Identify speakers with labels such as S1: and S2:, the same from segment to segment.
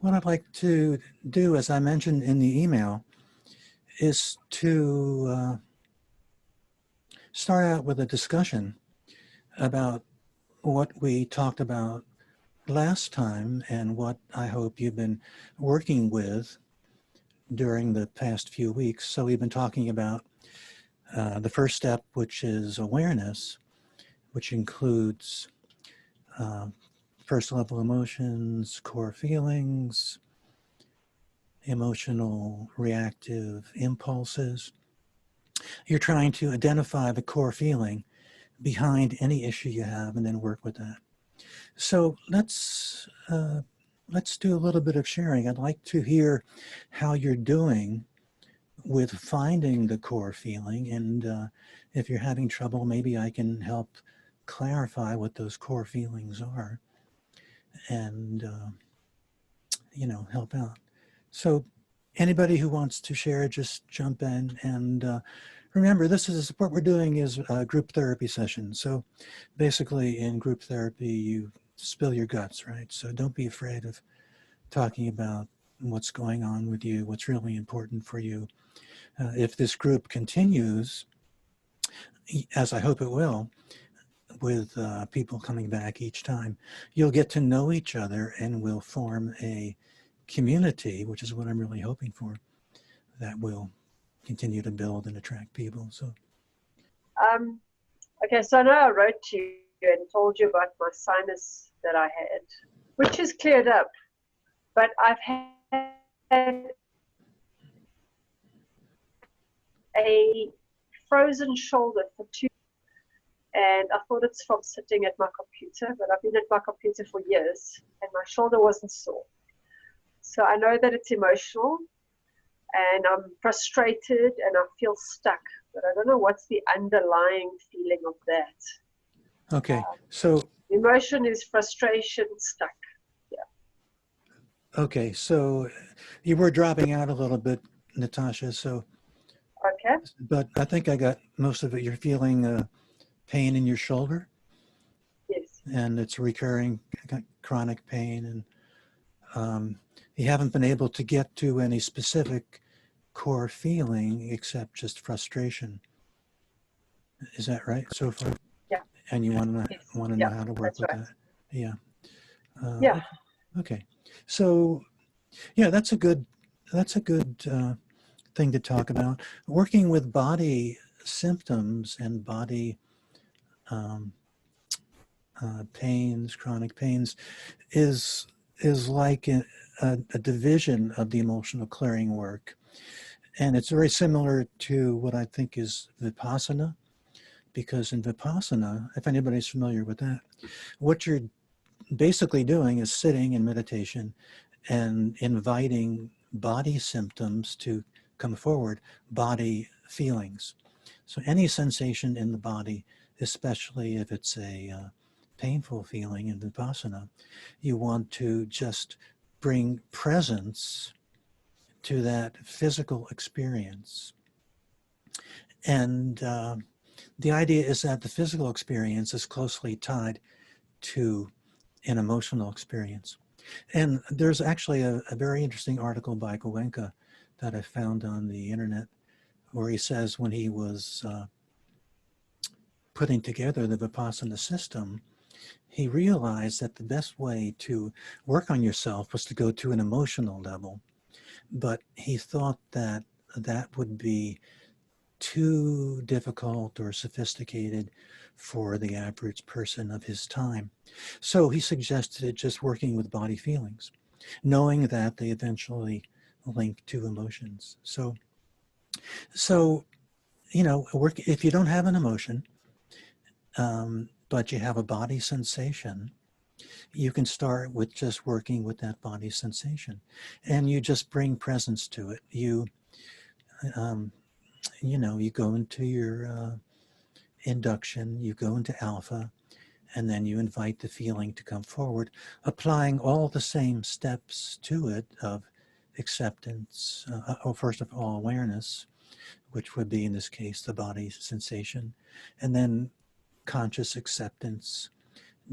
S1: what I'd like to do, as I mentioned in the email, is to start out with a discussion about what we talked about last time and what I hope you've been working with during the past few weeks. So we've been talking about the first step, which is awareness, which includes first level emotions, core feelings, emotional reactive impulses. You're trying to identify the core feeling behind any issue you have and then work with that. So let's do a little bit of sharing. I'd like to hear how you're doing with finding the core feeling, and if you're having trouble, maybe I can help clarify what those core feelings are and help out. So anybody who wants to share, just jump in. And remember, what we're doing is a group therapy session. So basically in group therapy, you spill your guts, right? So don't be afraid of talking about what's going on with you, what's really important for you. If this group continues, as I hope it will, with people coming back each time, you'll get to know each other and we'll form a community, which is what I'm really hoping for, that will continue to build and attract people. So,
S2: okay, so I know I wrote to you and told you about my sinus that I had, which is cleared up, but I've had a frozen shoulder for 2 and I thought it's from sitting at my computer, but I've been at my computer for years and my shoulder wasn't sore. So I know that it's emotional and I'm frustrated and I feel stuck, but I don't know what's the underlying feeling of that.
S1: okay, so
S2: emotion is frustration, stuck. Yeah.
S1: Okay, so you were dropping out a little bit, Natasha. So,
S2: okay,
S1: but I think I got most of it. You're feeling pain in your shoulder.
S2: Yes.
S1: And it's recurring chronic pain, and you haven't been able to get to any specific core feeling except just frustration. Is that right so far?
S2: Yeah.
S1: And you want to know how to work with that? Yeah.
S2: Yeah.
S1: Okay. So, yeah, that's a good thing to talk about. Working with body symptoms and body pains, chronic pains, is like a division of the emotional clearing work. And it's very similar to what I think is Vipassana, because in Vipassana, if anybody's familiar with that, what you're basically doing is sitting in meditation and inviting body symptoms to come forward, body feelings. So any sensation in the body, especially if it's a painful feeling in Vipassana, you want to just bring presence to that physical experience. And the idea is that the physical experience is closely tied to an emotional experience. And there's actually a very interesting article by Goenka that I found on the internet where he says when he was putting together the Vipassana system, he realized that the best way to work on yourself was to go to an emotional level. But he thought that that would be too difficult or sophisticated for the average person of his time. So he suggested just working with body feelings, knowing that they eventually link to emotions. So if you don't have an emotion, but you have a body sensation, you can start with just working with that body sensation, and you just bring presence to it. You go into your induction, you go into alpha, and then you invite the feeling to come forward, applying all the same steps to it of acceptance, first of all, awareness, which would be in this case the body sensation, and then conscious acceptance,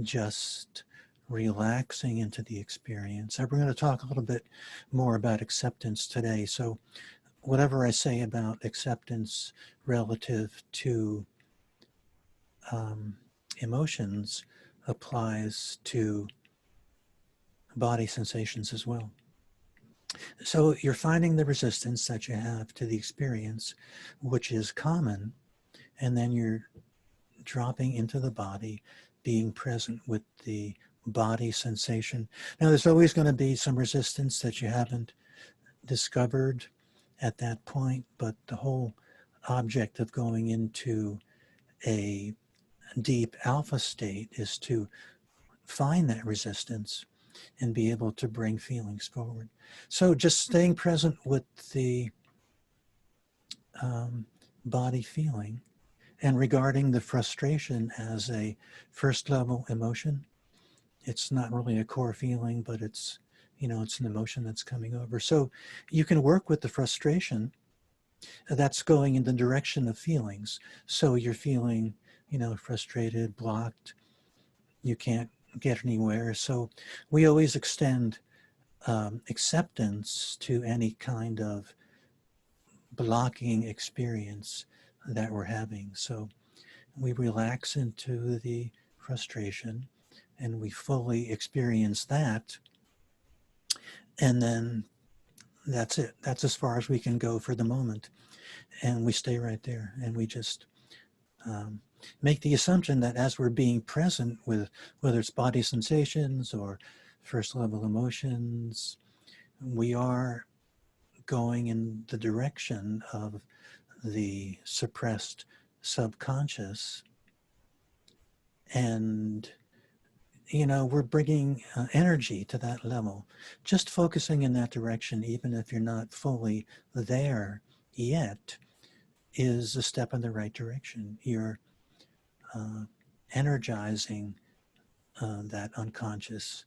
S1: just relaxing into the experience. And we're going to talk a little bit more about acceptance today. So whatever I say about acceptance relative to emotions applies to body sensations as well. So you're finding the resistance that you have to the experience, which is common, and then you're dropping into the body, being present with the body sensation. Now, there's always going to be some resistance that you haven't discovered at that point, but the whole object of going into a deep alpha state is to find that resistance and be able to bring feelings forward. So just staying present with the body feeling and regarding the frustration as a first level emotion. It's not really a core feeling, but it's, it's an emotion that's coming over. So you can work with the frustration that's going in the direction of feelings. So you're feeling, frustrated, blocked, you can't get anywhere. So we always extend acceptance to any kind of blocking experience that we're having. So we relax into the frustration and we fully experience that. And then that's it. That's as far as we can go for the moment. And we stay right there and we just make the assumption that as we're being present with whether it's body sensations or first level emotions, we are going in the direction of the suppressed subconscious. And, we're bringing energy to that level. Just focusing in that direction, even if you're not fully there yet, is a step in the right direction. You're energizing that unconscious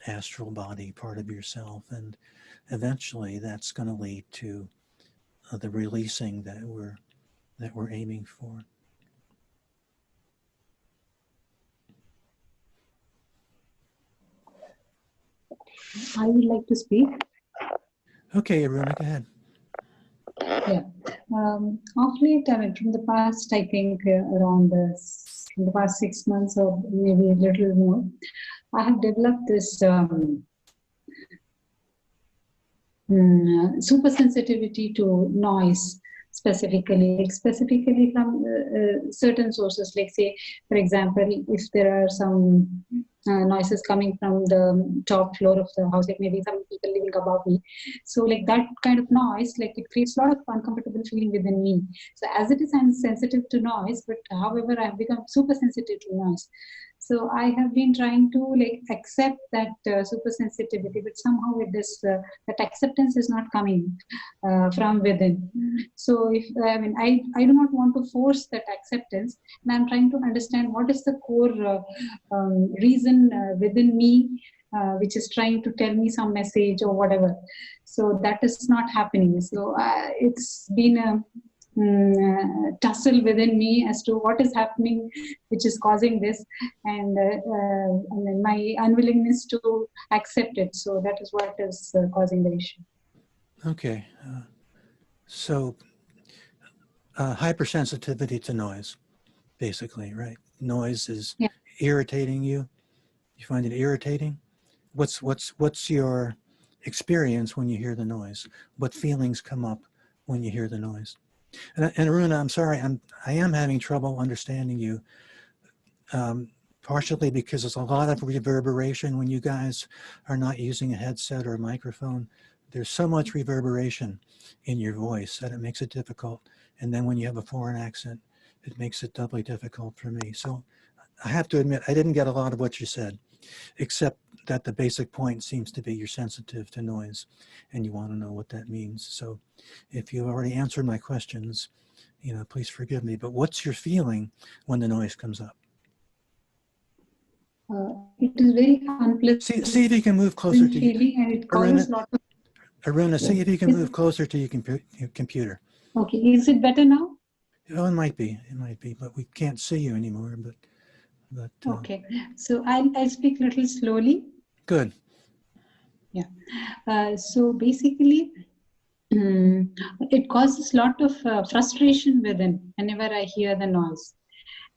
S1: astral body part of yourself, and eventually that's going to lead to the releasing that we're aiming for.
S3: I would like to speak.
S1: Okay, Aruna, go ahead.
S3: Yeah. Of late, from the past, I think around from the past 6 months or maybe a little more, I have developed this super sensitivity to noise, specifically from certain sources. Like, say, for example, if there are some noises coming from the top floor of the house, like maybe some people living above me, so like that kind of noise, like it creates a lot of uncomfortable feeling within me. So as it is, I'm sensitive to noise, but however, I've become super sensitive to noise. So I have been trying to accept that super sensitivity, but somehow with this that acceptance is not coming from within. So if I do not want to force that acceptance, and I'm trying to understand what is the core reason within me which is trying to tell me some message or whatever. So that is not happening. So it's been a tussle within me as to what is happening which is causing this, and my unwillingness to accept it. So that is what is causing the issue.
S1: Okay. So hypersensitivity to noise, basically, right? Noise is irritating you. You find it irritating? What's your experience when you hear the noise? What feelings come up when you hear the noise? And Aruna, I'm sorry, I am having trouble understanding you, partially because there's a lot of reverberation when you guys are not using a headset or a microphone. There's so much reverberation in your voice that it makes it difficult. And then when you have a foreign accent, it makes it doubly difficult for me. So I have to admit, I didn't get a lot of what you said, except that the basic point seems to be you're sensitive to noise and you want to know what that means. So if you already answered my questions, please forgive me, but what's your feeling when the noise comes up?
S3: It is very unpleasant.
S1: See if you can move closer to
S3: feeling, and it causes lot of...
S1: Aruna, see if you can move closer to your computer.
S3: Okay, is it better now?
S1: Oh, it might be, but we can't see you anymore, but But
S3: Okay, so I'll speak a little slowly.
S1: good.
S3: So basically, it causes a lot of frustration within whenever I hear the noise,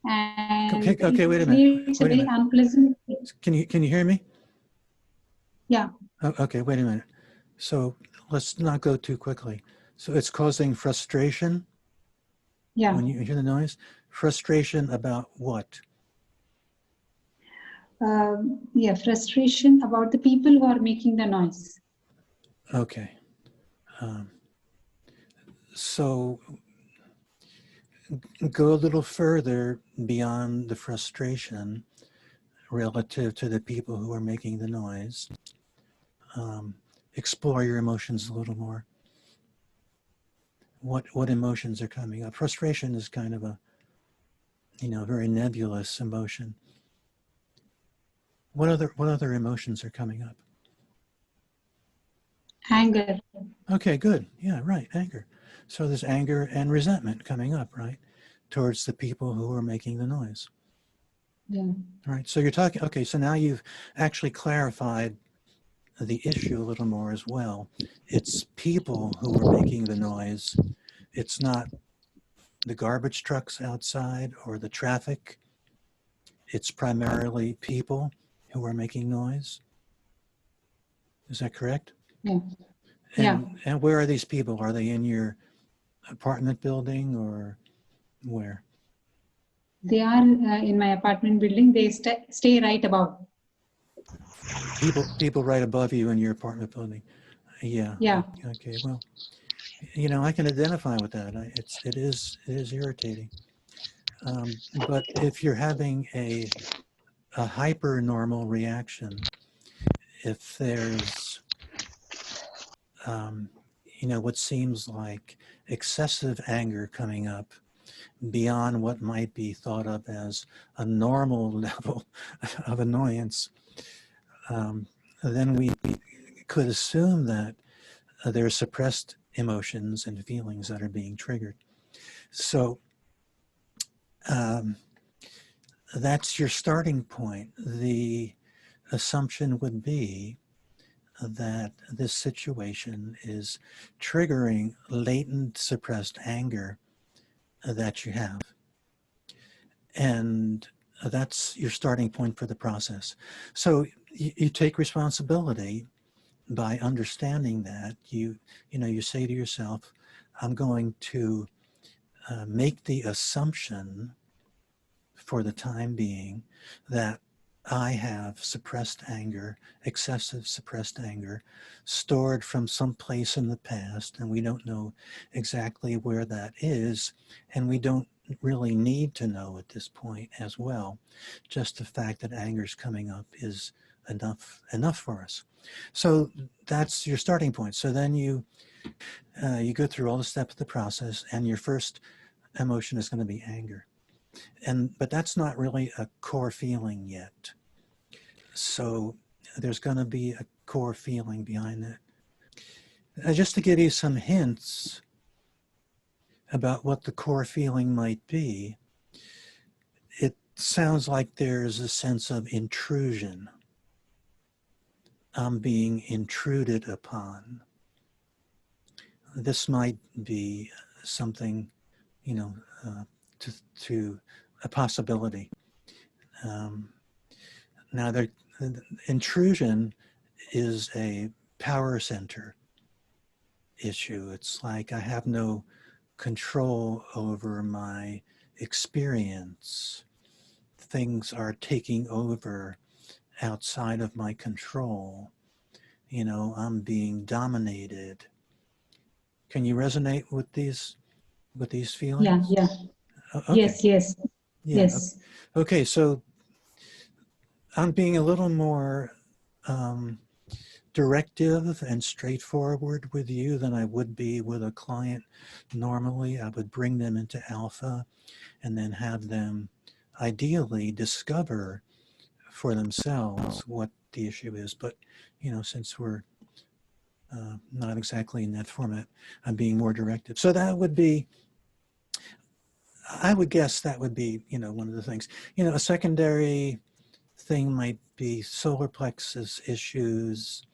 S3: and
S1: Okay,
S3: it
S1: wait a minute.
S3: creates a
S1: Wait a
S3: very
S1: minute.
S3: unpleasant.
S1: Can you hear me?
S3: Yeah,
S1: Oh, okay, wait a minute. So let's not go too quickly. So it's causing frustration
S3: yeah.
S1: when you hear the noise? Frustration about what?
S3: Yeah, frustration about the people who are making the noise.
S1: Okay. So go a little further beyond the frustration relative to the people who are making the noise. Explore your emotions a little more. What emotions are coming up? Frustration is kind of a, very nebulous emotion. What other emotions are coming up?
S3: Anger.
S1: Okay, good. Yeah, right. Anger. So there's anger and resentment coming up, right? Towards the people who are making the noise.
S3: Yeah.
S1: All right. So you're talking, okay, so now you've actually clarified the issue a little more as well. It's people who are making the noise. It's not the garbage trucks outside or the traffic. It's primarily people who are making noise. Is that correct?
S3: Yeah. Yeah.
S1: And where are these people? Are they in your apartment building or where?
S3: They are in my apartment building. They stay right above.
S1: People right above you in your apartment building. Yeah.
S3: Yeah.
S1: Okay. Well, I can identify with that. It is irritating. But if you're having a hyper normal reaction, if there's what seems like excessive anger coming up beyond what might be thought of as a normal level of annoyance, then we could assume that there are suppressed emotions and feelings that are being triggered. So that's your starting point. The assumption would be that this situation is triggering latent suppressed anger that you have. And that's your starting point for the process. So you take responsibility by understanding that. You say to yourself, I'm going to make the assumption for the time being that I have suppressed anger, excessive suppressed anger, stored from some place in the past, and we don't know exactly where that is, and we don't really need to know at this point as well. Just the fact that anger is coming up is enough for us. So that's your starting point. So then you go through all the steps of the process, and your first emotion is going to be anger. But that's not really a core feeling yet. So there's going to be a core feeling behind that. Just to give you some hints about what the core feeling might be, it sounds like there's a sense of intrusion. I'm being intruded upon. This might be something, to a possibility. Now, intrusion is a power center issue. It's like I have no control over my experience. Things are taking over outside of my control. I'm being dominated. Can you resonate with these feelings?
S3: Yeah.
S1: Okay.
S3: Yes.
S1: Yeah.
S3: Yes.
S1: Okay. So I'm being a little more directive and straightforward with you than I would be with a client. Normally, I would bring them into alpha and then have them ideally discover for themselves what the issue is. But, since we're not exactly in that format, I'm being more directive. So that would be, I would guess that would be, one of the things. A secondary thing might be solar plexus issues,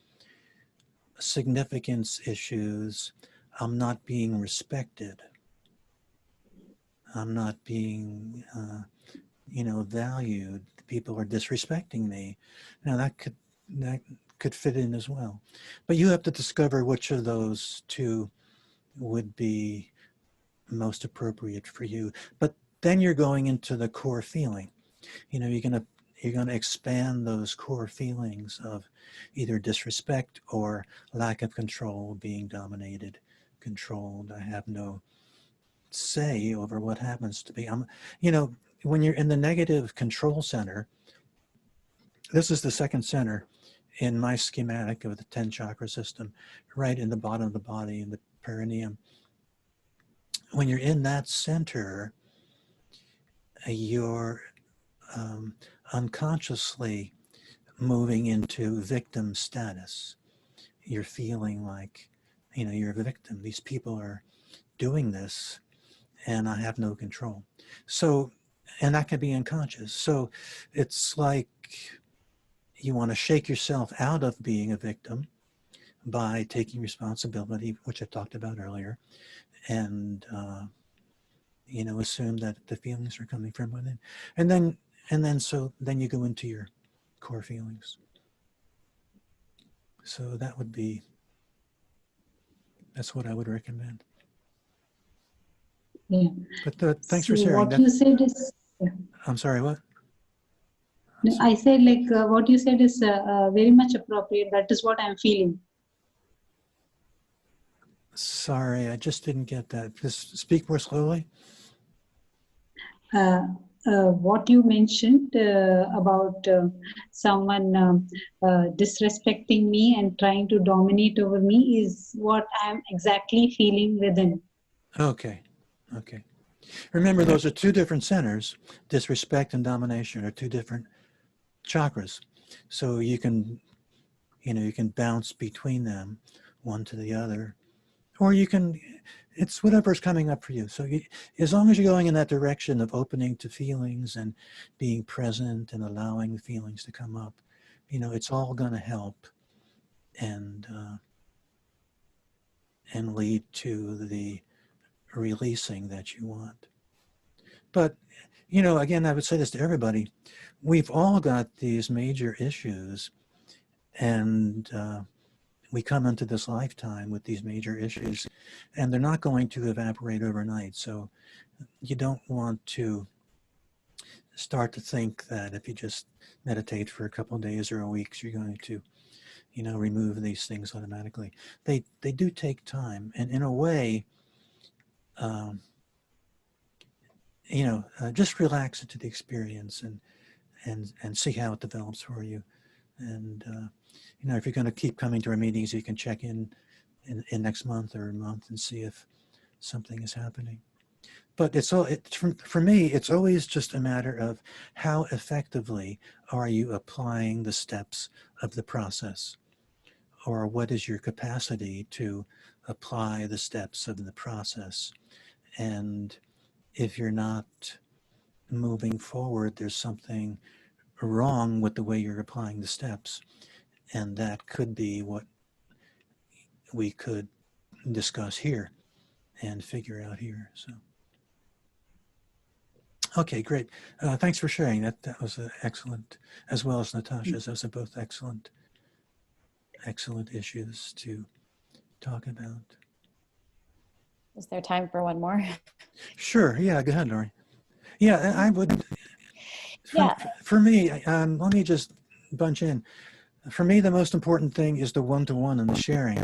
S1: significance issues. I'm not being respected. I'm not being, valued. People are disrespecting me. Now that could fit in as well. But you have to discover which of those two would be most appropriate for you. But then you're going into the core feeling. You're gonna expand those core feelings of either disrespect or lack of control, being dominated, controlled. I have no say over what happens to me. When you're in the negative control center, this is the second center in my schematic of the 10 chakra system, right in the bottom of the body, in the perineum. When you're in that center, you're unconsciously moving into victim status. You're feeling like, you're a victim. These people are doing this and I have no control. So, and that can be unconscious. So it's like you want to shake yourself out of being a victim by taking responsibility, which I talked about earlier, and assume that the feelings are coming from within, and then you go into your core feelings. So that's what I would recommend.
S3: Yeah.
S1: But thanks for sharing.
S3: What you said is. Yeah.
S1: I'm sorry. What?
S3: No, I said what you said is very much appropriate. That is what I'm feeling.
S1: Sorry, I just didn't get that. Just speak more slowly.
S3: What you mentioned about someone disrespecting me and trying to dominate over me is what I'm exactly feeling within.
S1: Okay. Remember, those are two different centers. Disrespect and domination are two different chakras. So you can bounce between them, one to the other, or it's whatever's coming up for you. So as long as you're going in that direction of opening to feelings and being present and allowing the feelings to come up, it's all going to help and lead to the releasing that you want. But, again, I would say this to everybody. We've all got these major issues, and we come into this lifetime with these major issues, and they're not going to evaporate overnight. So you don't want to start to think that if you just meditate for a couple of days or a week, you're going to, remove these things automatically. They do take time, and in a way, just relax into the experience and see how it develops for you. And if you're going to keep coming to our meetings, you can check in next month or a month and see if something is happening. But for me, it's always just a matter of how effectively are you applying the steps of the process, or what is your capacity to apply the steps of the process. And if you're not moving forward, there's something wrong with the way you're applying the steps. And that could be what we could discuss here and figure out here. So, okay, great. Thanks for sharing. That was excellent, as well as Natasha's. Those are both excellent issues to talk about.
S4: Is there time for one more?
S1: Sure. Yeah, go ahead, Lori. Yeah, I would. For me, let me just bunch in. For me, the most important thing is the one-to-one and the sharing.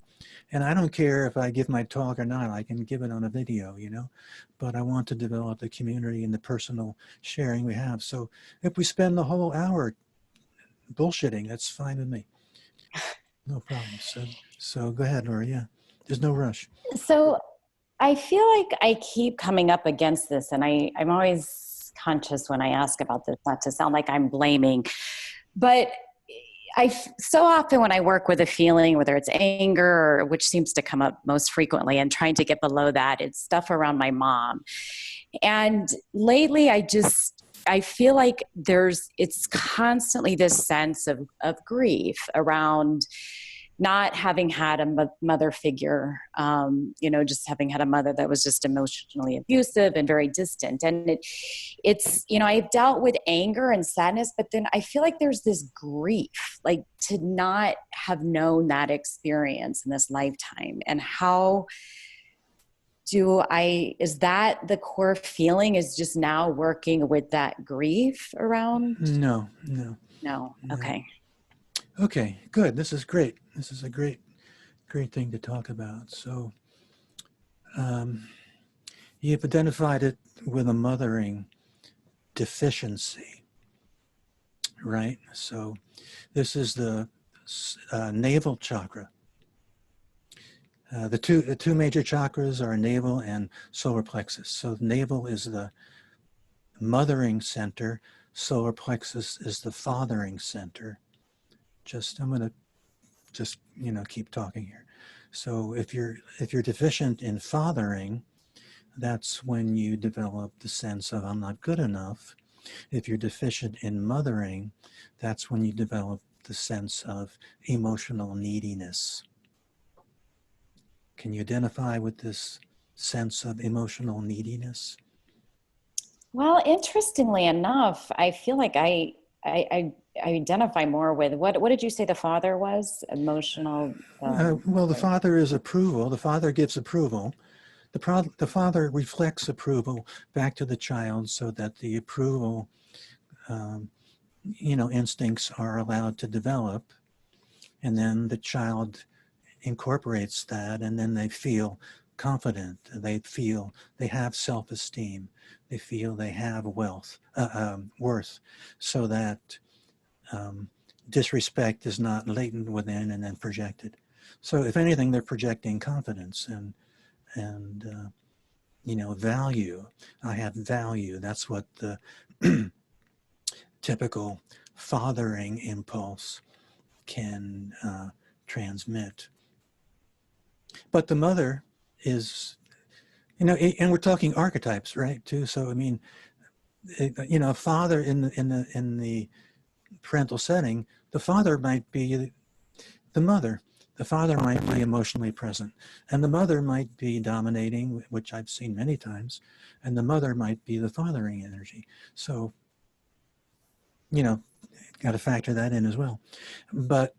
S1: And I don't care if I give my talk or not. I can give it on a video, but I want to develop the community and the personal sharing we have. So if we spend the whole hour bullshitting, that's fine with me. No problem. So go ahead, Laura. Yeah, there's no rush.
S4: So I feel like I keep coming up against this, and I'm always conscious when I ask about this, not to sound like I'm blaming, but so often when I work with a feeling, whether it's anger, or which seems to come up most frequently, and trying to get below that, it's stuff around my mom. And lately I feel like it's constantly this sense of grief around not having had a mother figure, just having had a mother that was just emotionally abusive and very distant. And it's, I've dealt with anger and sadness, but then I feel like there's this grief, like to not have known that experience in this lifetime. And how is that the core feeling, is just now working with that grief around?
S1: No.
S4: Okay.
S1: Okay, good. This is great. This is a great thing to talk about. So you've identified it with a mothering deficiency, right? So this is the navel chakra. The two major chakras are navel and solar plexus. So navel is the mothering center. Solar plexus is the fathering center. I'm going to keep talking here. So if you're deficient in fathering, that's when you develop the sense of I'm not good enough. If you're deficient in mothering, that's when you develop the sense of emotional neediness. Can you identify with this sense of emotional neediness?
S4: Well, interestingly enough, I feel like I identify more with what did you say the father was? Emotional.
S1: Well, the father is approval. The father gives approval. The father reflects approval back to the child so that the approval, instincts are allowed to develop. And then the child incorporates that, and then they feel confident. They feel they have self-esteem. They feel they have worth, so that disrespect is not latent within and then projected. So if anything, they're projecting confidence and value. I have value. That's what the typical fathering impulse can transmit. But the mother is, and we're talking archetypes, right? Too. So I mean, a father in the parental setting, the father might be the mother. The father might be emotionally present, and the mother might be dominating, which I've seen many times, and the mother might be the fathering energy. So, got to factor that in as well. But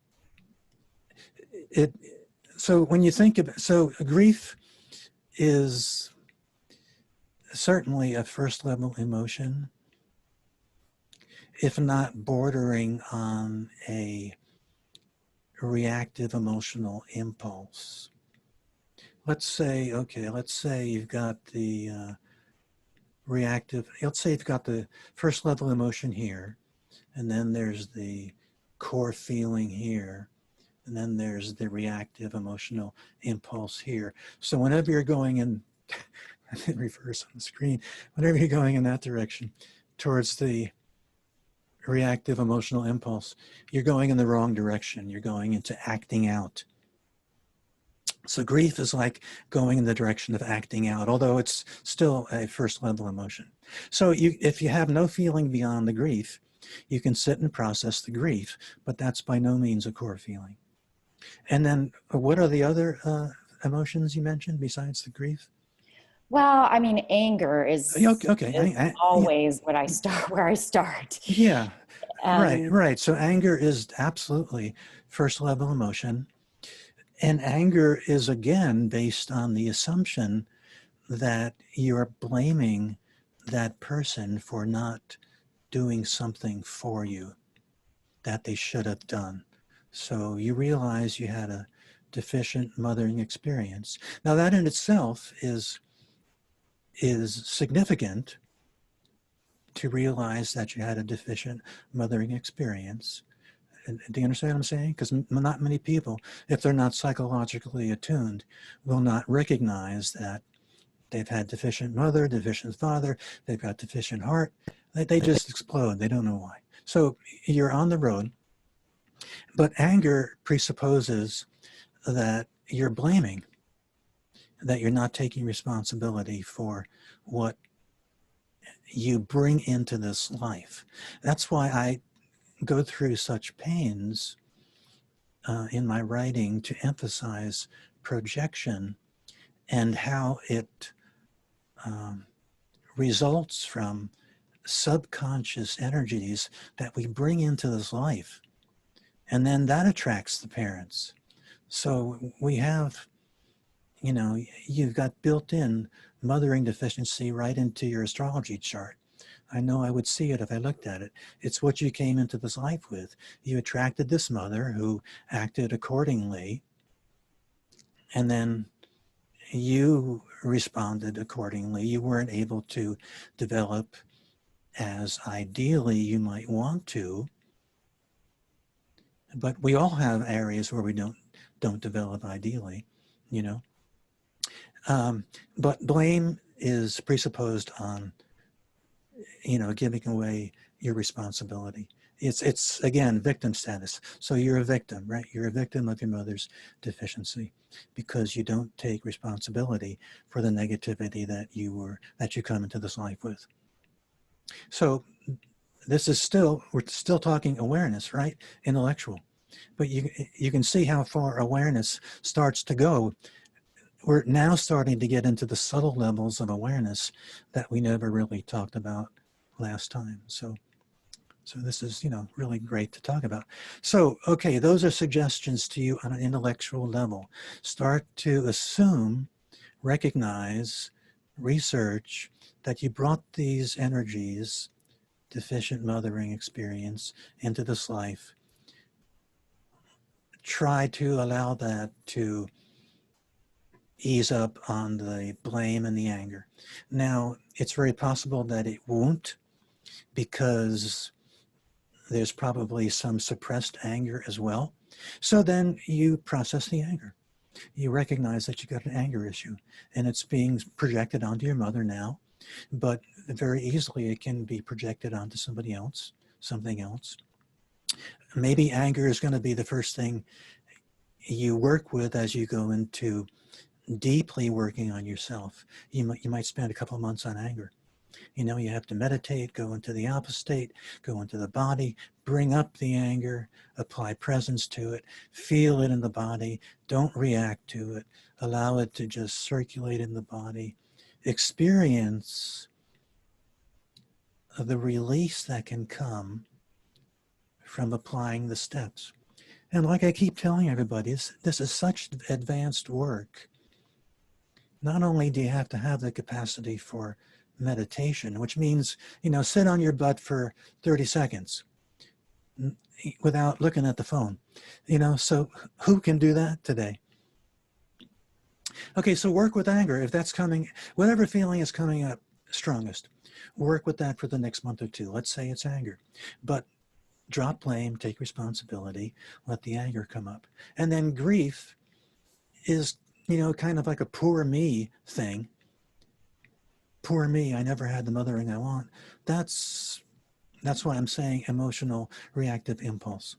S1: so when you think about, so grief is certainly a first level emotion, if not bordering on a reactive emotional impulse. Let's say you've got the let's say you've got the first level emotion here, and then there's the core feeling here, and then there's the reactive emotional impulse here. So whenever you're going in, I didn't reverse on the screen, whenever you're going in that direction towards the reactive emotional impulse, you're going in the wrong direction. You're going into acting out. So grief is like going in the direction of acting out, although it's still a first level emotion. So if you have no feeling beyond the grief, you can sit and process the grief, but that's by no means a core feeling. And then what are the other emotions you mentioned besides the grief?
S4: Well, I mean, anger is always where I start.
S1: Yeah, right. So anger is absolutely first level emotion. And anger is, again, based on the assumption that you're blaming that person for not doing something for you that they should have done. So you realize you had a deficient mothering experience. Now that in itself is significant, to realize that you had a deficient mothering experience. And do you understand what I'm saying? Because not many people, if they're not psychologically attuned, will not recognize that they've had deficient mother, deficient father, they've got deficient heart. They just explode. They don't know why. So you're on the road But anger presupposes that you're blaming, that you're not taking responsibility for what you bring into this life. That's why I go through such pains in my writing to emphasize projection and how it results from subconscious energies that we bring into this life. And then that attracts the parents. So we have, you know, you've got built-in mothering deficiency right into your astrology chart. I know I would see it if I looked at it. It's what you came into this life with. You attracted this mother who acted accordingly, and then you responded accordingly. You weren't able to develop as ideally you might want to, but we all have areas where we don't develop ideally, you know. But blame is presupposed on, you know, giving away your responsibility. It's again, victim status. So you're a victim, right? You're a victim of your mother's deficiency because you don't take responsibility for the negativity that you come into this life with. So this is we're still talking awareness, right? Intellectual. But you can see how far awareness starts to go. We're now starting to get into the subtle levels of awareness that we never really talked about last time. So this is, you know, really great to talk about. So, okay, those are suggestions to you on an intellectual level. Start to assume, recognize, research that you brought these energies, deficient mothering experience, into this life. Try to allow that to ease up on the blame and the anger. Now, it's very possible that it won't, because there's probably some suppressed anger as well. So then you process the anger. You recognize that you got an anger issue and it's being projected onto your mother now, but very easily it can be projected onto somebody else, something else. Maybe anger is going to be the first thing you work with as you go into deeply working on yourself. You might spend a couple of months on anger. You know, you have to meditate, go into the alpha state, go into the body, bring up the anger, apply presence to it, feel it in the body, don't react to it, allow it to just circulate in the body, experience the release that can come from applying the steps. And like I keep telling everybody, this is such advanced work. Not only do you have to have the capacity for meditation, which means, you know, sit on your butt for 30 seconds without looking at the phone, you know, so who can do that today? Okay, so work with anger. If that's coming, whatever feeling is coming up strongest, work with that for the next month or two. Let's say it's anger, but drop blame, take responsibility, let the anger come up. And then grief is, you know, kind of like a poor me thing. Poor me, I never had the mothering I want. That's why I'm saying emotional reactive impulse.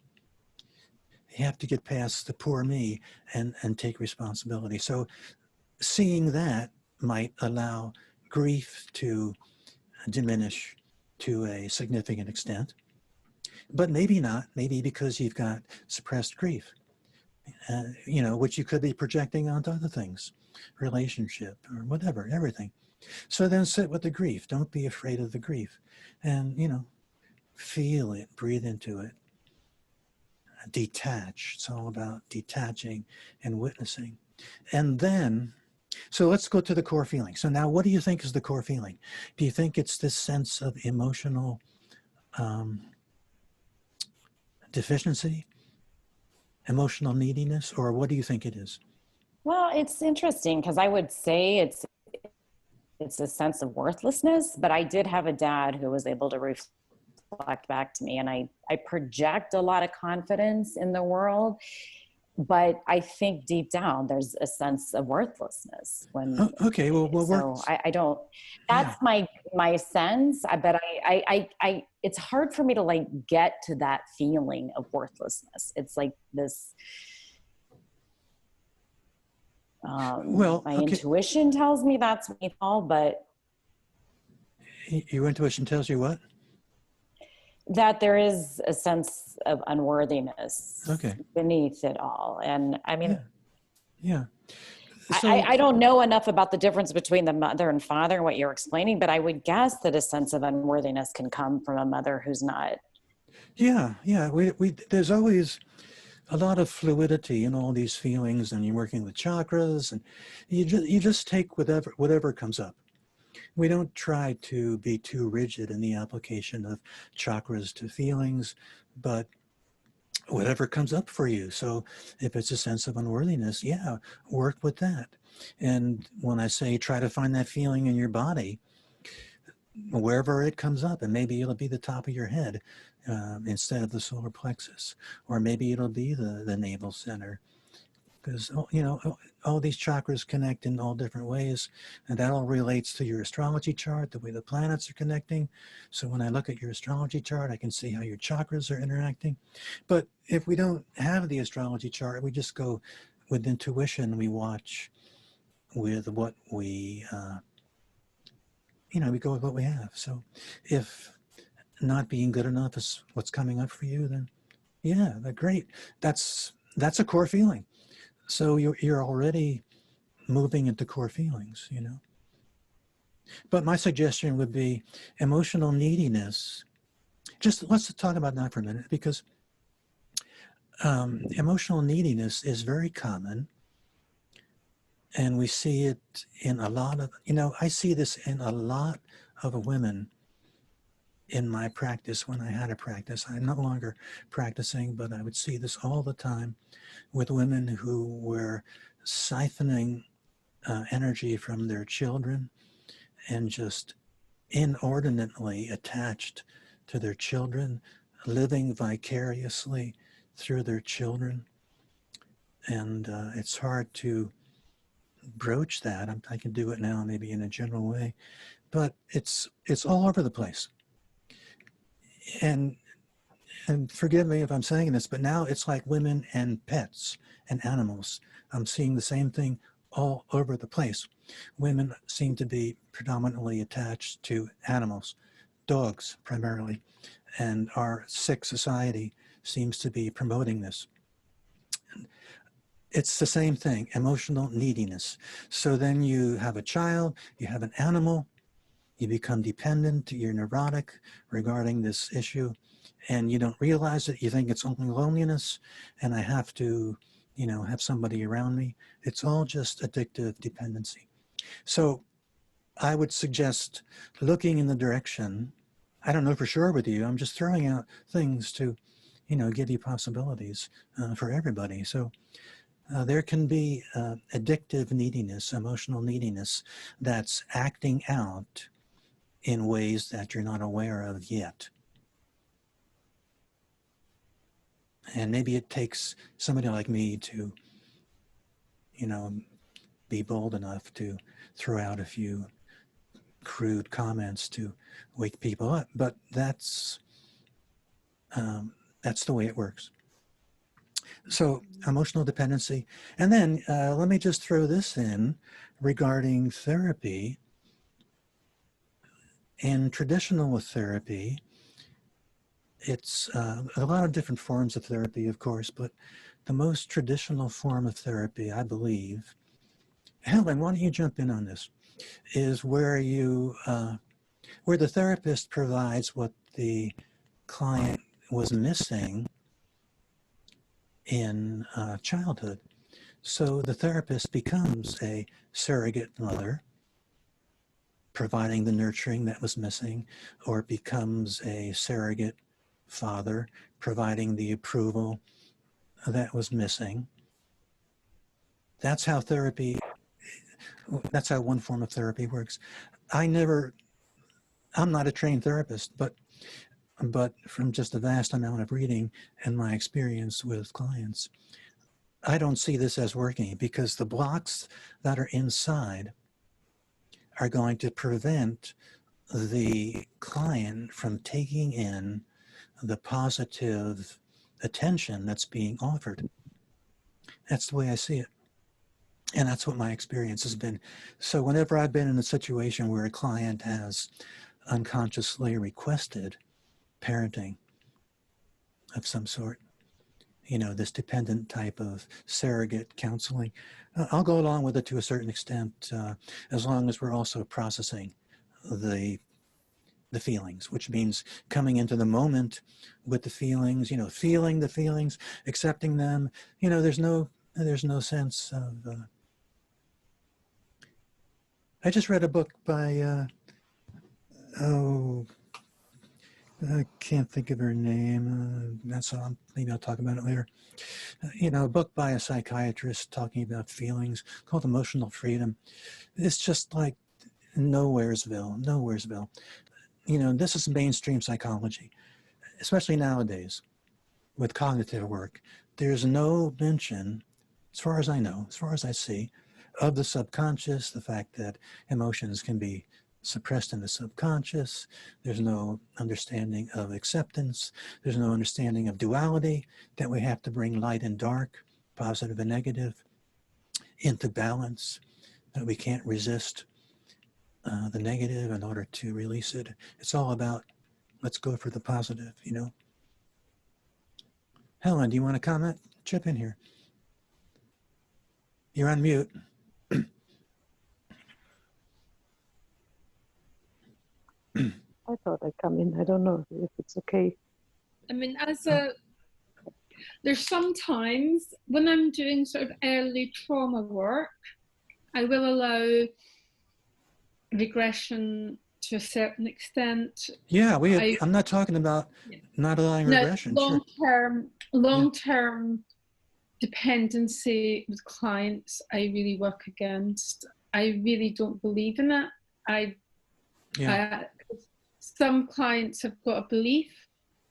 S1: You have to get past the poor me and take responsibility. So seeing that might allow grief to diminish to a significant extent, but maybe not, maybe because you've got suppressed grief, you know, which you could be projecting onto other things, relationship or whatever, everything. So then sit with the grief. Don't be afraid of the grief. And, you know, feel it, breathe into it, detach. It's all about detaching and witnessing. And then, so let's go to the core feeling. So now what do you think is the core feeling? Do you think it's this sense of emotional deficiency, emotional neediness, or what do you think it is?
S4: Well, it's interesting because I would say it's a sense of worthlessness, but I did have a dad who was able to reflect back to me, and I project a lot of confidence in the world, but I think deep down there's a sense of worthlessness when
S1: okay, well
S4: so I don't, that's my sense, but it's hard for me to like get to that feeling of worthlessness. It's like this,
S1: Well,
S4: my
S1: okay.
S4: intuition tells me that's me all, but
S1: Your intuition tells you what?
S4: that there is a sense of unworthiness
S1: Okay.
S4: beneath it all. And I mean,
S1: Yeah. So,
S4: I don't know enough about the difference between the mother and father and what you're explaining, but I would guess that a sense of unworthiness can come from a mother who's not.
S1: yeah. There's always a lot of fluidity in all these feelings, and you're working with chakras, and you just take whatever comes up. We don't try to be too rigid in the application of chakras to feelings, but whatever comes up for you. So if it's a sense of unworthiness, yeah, work with that. And when I say try to find that feeling in your body, wherever it comes up, and maybe it'll be the top of your head instead of the solar plexus, or maybe it'll be the navel center, because all these chakras connect in all different ways, and that all relates to your astrology chart, the way the planets are connecting. So when I look at your astrology chart, I can see how your chakras are interacting. But if we don't have the astrology chart, we just go with intuition. We watch with what we we go with what we have. So if not being good enough is what's coming up for you, then yeah, that's great. That's a core feeling. So you're already moving into core feelings, But my suggestion would be emotional neediness. Just let's talk about that for a minute, because emotional neediness is very common. And we see it in a lot of, I see this in a lot of women in my practice when I had a practice. I'm no longer practicing, but I would see this all the time with women who were siphoning energy from their children and just inordinately attached to their children, living vicariously through their children. And it's hard to broach that. I can do it now, maybe in a general way, but it's all over the place. And forgive me if I'm saying this, but now it's like women and pets and animals. I'm seeing the same thing all over the place. Women seem to be predominantly attached to animals, dogs primarily, and our sick society seems to be promoting this. It's the same thing, emotional neediness. So then you have a child, you have an animal, you become dependent, you're neurotic regarding this issue, and you don't realize it. You think it's only loneliness, and I have to, have somebody around me. It's all just addictive dependency. So I would suggest looking in the direction, I don't know for sure with you, I'm just throwing out things to, give you possibilities for everybody. So there can be addictive neediness, emotional neediness that's acting out in ways that you're not aware of yet. And maybe it takes somebody like me to, be bold enough to throw out a few crude comments to wake people up. But that's the way it works. So emotional dependency. And then let me just throw this in regarding therapy. In traditional therapy, it's a lot of different forms of therapy, of course, but the most traditional form of therapy, I believe, Helen, why don't you jump in on this, is where where the therapist provides what the client was missing in childhood. So the therapist becomes a surrogate mother, providing the nurturing that was missing, or becomes a surrogate father, providing the approval that was missing. That's how one form of therapy works. I'm not a trained therapist, but from just a vast amount of reading and my experience with clients, I don't see this as working, because the blocks that are inside are going to prevent the client from taking in the positive attention that's being offered. That's the way I see it. And that's what my experience has been. So whenever I've been in a situation where a client has unconsciously requested parenting of some sort, you know, this dependent type of surrogate counseling, I'll go along with it to a certain extent, as long as we're also processing the feelings, which means coming into the moment with the feelings, you know, feeling the feelings, accepting them. You know, there's no sense of. I just read a book by I can't think of her name. That's all. Maybe I'll talk about it later. You know, a book by a psychiatrist talking about feelings called Emotional Freedom. It's just like nowheresville. You know, this is mainstream psychology, especially nowadays with cognitive work. There's no mention, as far as I know, as far as I see, of the subconscious, the fact that emotions can be suppressed in the subconscious. There's no understanding of acceptance. There's no understanding of duality, that we have to bring light and dark, positive and negative, into balance, that we can't resist the negative in order to release it. It's all about, let's go for the positive, you know. Helen, do you want to comment? Chip in here. You're on mute.
S5: I thought I'd come in. I don't know if it's okay.
S6: I mean, there's sometimes when I'm doing sort of early trauma work, I will allow regression to a certain extent.
S1: Yeah, I'm not talking about not allowing regression.
S6: Long-term dependency with clients, I really work against. I really don't believe in it. Some clients have got a belief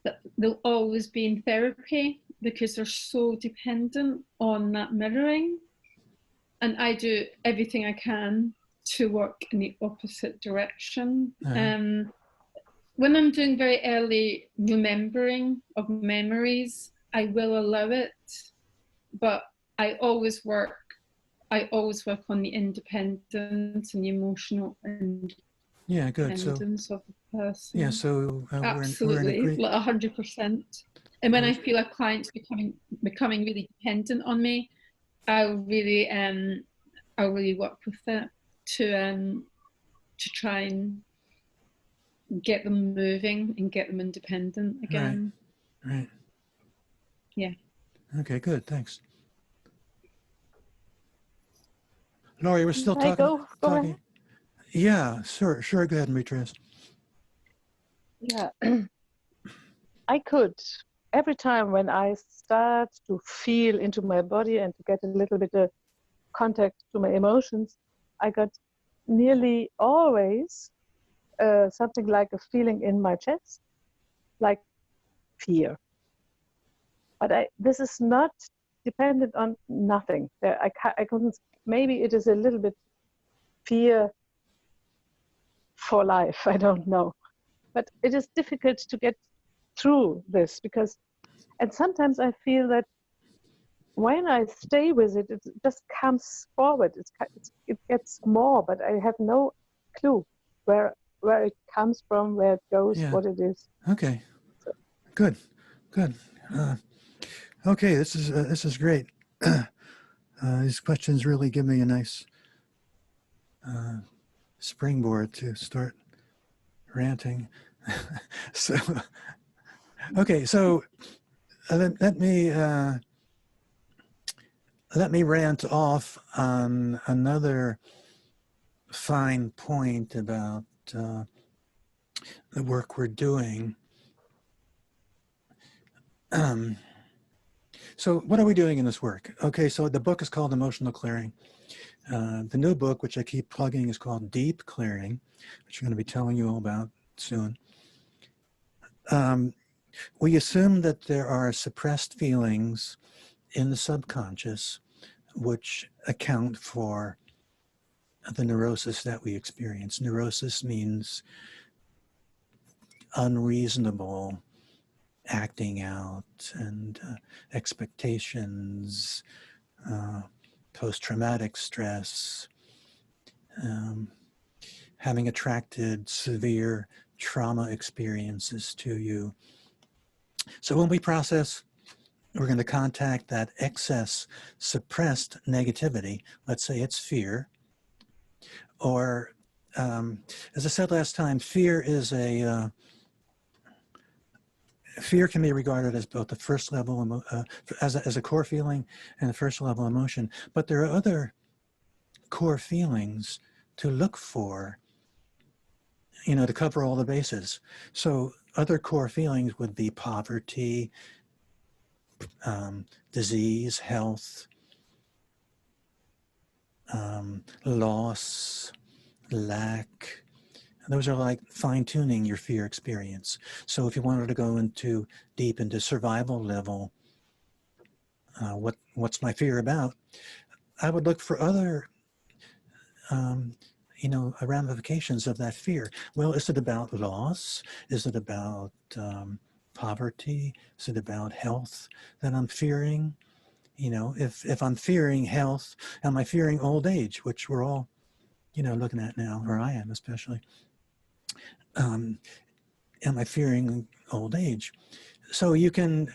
S6: that they'll always be in therapy because they're so dependent on that mirroring. And I do everything I can to work in the opposite direction. When I'm doing very early remembering of memories, I will allow it, but I always work on the independence and the emotional independence of the person.
S1: Yeah, so
S6: absolutely,
S1: we're in
S6: like 100%. And when I feel a client's becoming really dependent on me, I'll really work with it to try and get them moving and get them independent again.
S1: Right.
S6: Yeah.
S1: Okay, good. Thanks. Laurie, we're still talking.
S5: Go
S1: talking.
S5: ahead.
S1: Yeah, sure. Go ahead, Marie-Therese.
S5: Yeah, I could. Every time when I start to feel into my body and to get a little bit of contact to my emotions, I got nearly always something like a feeling in my chest, like fear. But this is not dependent on nothing. I couldn't. Maybe it is a little bit fear for life. I don't know. But it is difficult to get through this because, and sometimes I feel that when I stay with it, it just comes forward. It gets more, but I have no clue where it comes from, where it goes, what it is.
S1: Okay. Good. Okay, this is great. These questions really give me a nice springboard to start ranting. So, okay, so let me rant off on another fine point about the work we're doing. So what are we doing in this work? Okay, so the book is called Emotional Clearing. The new book, which I keep plugging, is called Deep Clearing, which I'm going to be telling you all about soon. We assume that there are suppressed feelings in the subconscious which account for the neurosis that we experience. Neurosis means unreasonable acting out and expectations, post-traumatic stress, having attracted severe trauma experiences to you. So when we process, we're going to contact that excess suppressed negativity. Let's say it's fear. Or, as I said last time, fear can be regarded as both the first level, as a core feeling and the first level emotion. But there are other core feelings to look for, to cover all the bases. So other core feelings would be poverty, disease, health, loss, lack. Those are like fine-tuning your fear experience. So if you wanted to go deep into survival level, what's my fear about? I would look for other, ramifications of that fear. Well, is it about loss? Is it about poverty? Is it about health that I'm fearing? If I'm fearing health, am I fearing old age, which we're all, looking at now, or I am especially. Am I fearing old age? So you can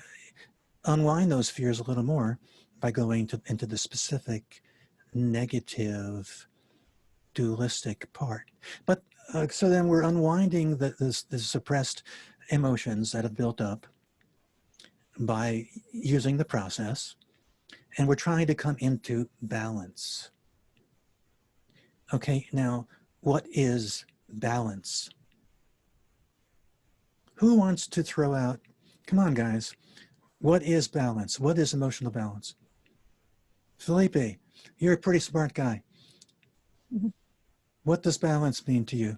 S1: unwind those fears a little more by going into the specific negative dualistic part. But so then we're unwinding the suppressed emotions that have built up by using the process, and we're trying to come into balance. Okay, now what is balance? Who wants to throw out, come on guys, what is balance? What is emotional balance? Felipe, you're a pretty smart guy.
S5: Mm-hmm.
S1: What does balance mean to you?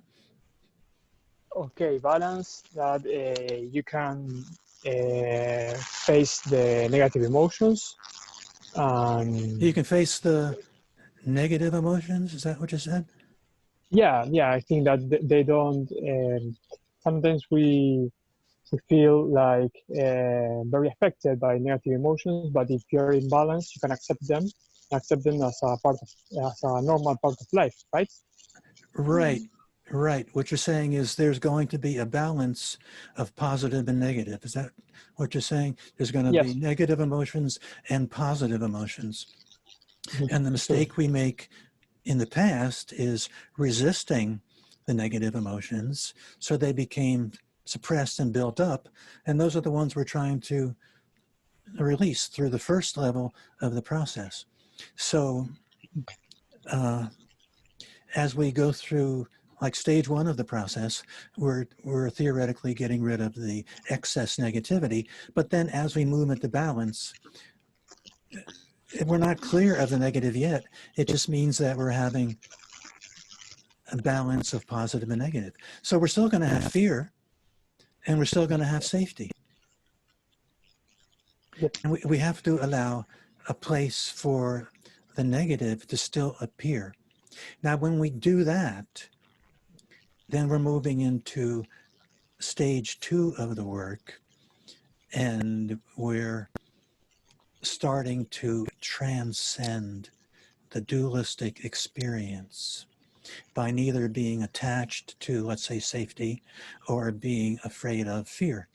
S7: Okay, balance, that you can face the negative emotions.
S1: You can face the negative emotions, is that what you said?
S7: Yeah, I think that they don't, sometimes we feel like very affected by negative emotions, but if you're in balance, you can accept them as a normal part of life, right?
S1: Right. What you're saying is there's going to be a balance of positive and negative. Is that what you're saying? There's going to
S7: Yes.
S1: be negative emotions and positive emotions.
S7: Mm-hmm.
S1: And the mistake we make in the past is resisting the negative emotions, so they became suppressed and built up. And those are the ones we're trying to release through the first level of the process. So as we go through like stage one of the process, we're theoretically getting rid of the excess negativity. But then as we move into balance, we're not clear of the negative yet. It just means that we're having a balance of positive and negative. So we're still going to have fear, and we're still going to have safety.
S7: Yep.
S1: And we have to allow a place for the negative to still appear. Now, when we do that, then we're moving into stage two of the work, and we're starting to transcend the dualistic experience by neither being attached to, let's say, safety or being afraid of fear,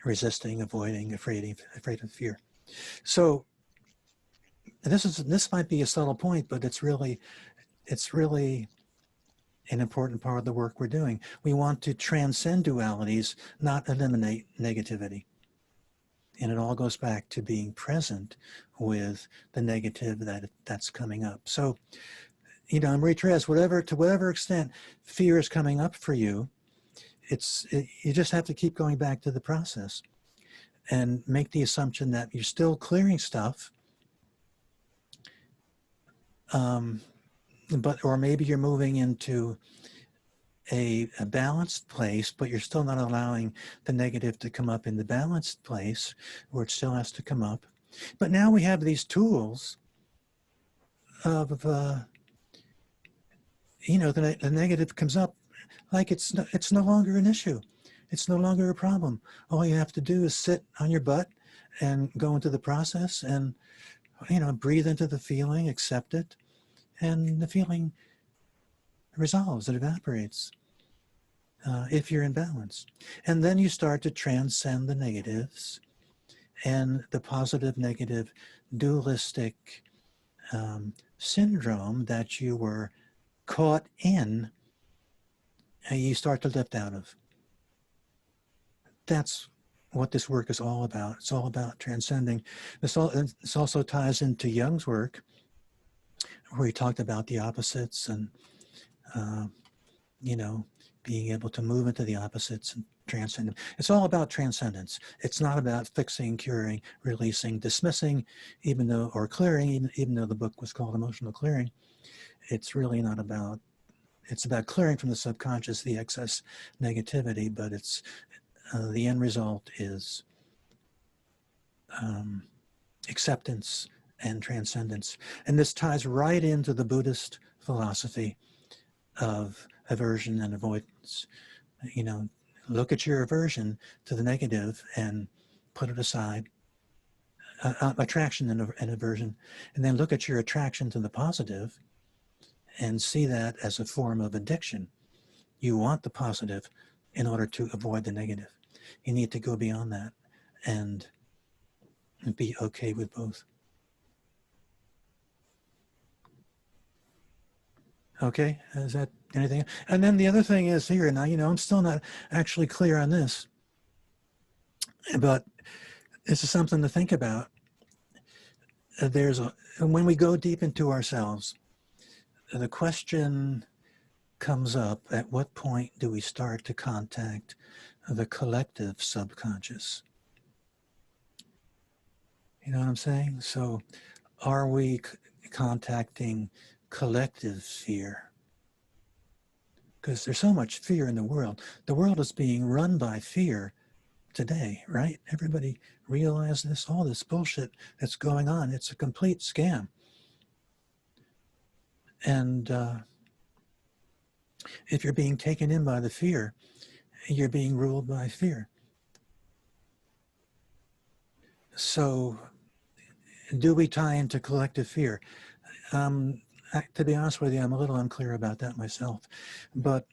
S1: resisting, avoiding, afraid of fear. So this might be a subtle point, but it's really an important part of the work we're doing. We want to transcend dualities, not eliminate negativity. And it all goes back to being present with the negative that's coming up. So, Marie-Therese, to whatever extent fear is coming up for you, you just have to keep going back to the process and make the assumption that you're still clearing stuff, or maybe you're moving into a balanced place, but you're still not allowing the negative to come up in the balanced place where it still has to come up. But now we have these tools of, the negative comes up, like it's no longer an issue. It's no longer a problem. All you have to do is sit on your butt and go into the process and, breathe into the feeling, accept it, and the feeling resolves, it evaporates if you're in balance. And then you start to transcend the negatives and the positive negative dualistic syndrome that you were caught in, and you start to lift out of. That's what this work is all about. It's all about transcending. This also ties into Jung's work, where he talked about the opposites and, being able to move into the opposites and transcend them. It's all about transcendence. It's not about fixing, curing, releasing, dismissing, or clearing, even though the book was called Emotional Clearing. It's really not about, it's about clearing from the subconscious the excess negativity, but it's, the end result is acceptance and transcendence. And this ties right into the Buddhist philosophy of aversion and avoidance. Look at your aversion to the negative and put it aside. Attraction and aversion. And then look at your attraction to the positive and see that as a form of addiction. You want the positive in order to avoid the negative. You need to go beyond that and be okay with both. Okay, is that anything? And then the other thing is here, now, I'm still not actually clear on this, but this is something to think about. When we go deep into ourselves, the question comes up, at what point do we start to contact the collective subconscious? You know what I'm saying? So are we contacting collective fear? Because there's so much fear in the world. The world is being run by fear today, right? Everybody realize this, all this bullshit that's going on. It's a complete scam. And if you're being taken in by the fear, you're being ruled by fear. So do we tie into collective fear? To be honest with you, I'm a little unclear about that myself. But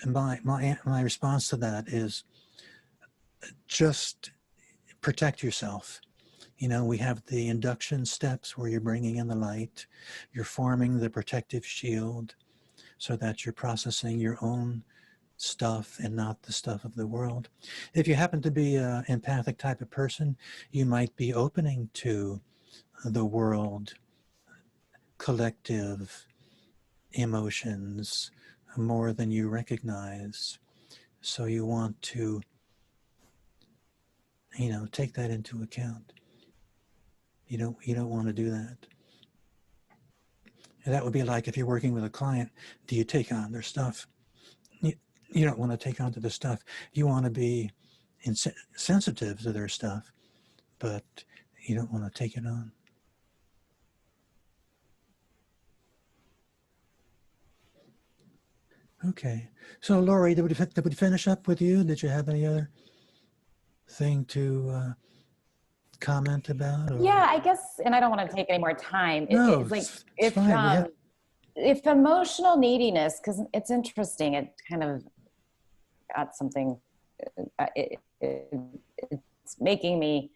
S1: my response to that is just protect yourself. We have the induction steps where you're bringing in the light, you're forming the protective shield so that you're processing your own stuff and not the stuff of the world. If you happen to be an empathic type of person, you might be opening to the world, collective emotions more than you recognize. So you want to, take that into account. You don't want to do that. And that would be like if you're working with a client, do you take on their stuff? You don't want to take on to the stuff. You want to be sensitive to their stuff, but you don't want to take it on. Okay. So Lori, did we finish up with you? Did you have any other thing to comment about? Or?
S4: Yeah, I guess, and I don't want to take any more time.
S1: No,
S4: it's like
S1: it's fine.
S4: if emotional neediness, because it's interesting, it kind of got something, it's making me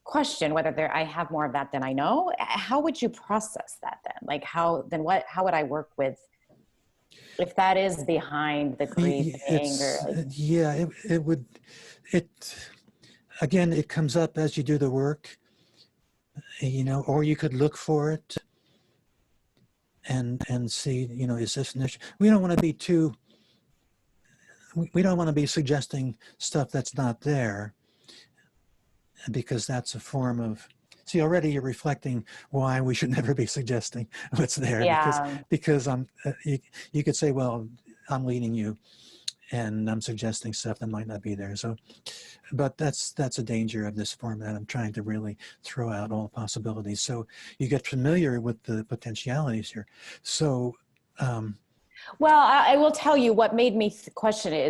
S4: question whether I have more of that than I know. How would you process that then? Like how would I work with, if that is behind the grief and anger?
S1: Yeah, again, it comes up as you do the work, or you could look for it and see, is this an issue? We don't want to be suggesting stuff that's not there, because that's a form of, see, already you're reflecting why we should never be suggesting what's there.
S4: Yeah.
S1: Because you could say, well, I'm leading you and I'm suggesting stuff that might not be there. So, but that's a danger of this format. I'm trying to really throw out all possibilities. So you get familiar with the potentialities here. So
S4: Well, I will tell you what made me question it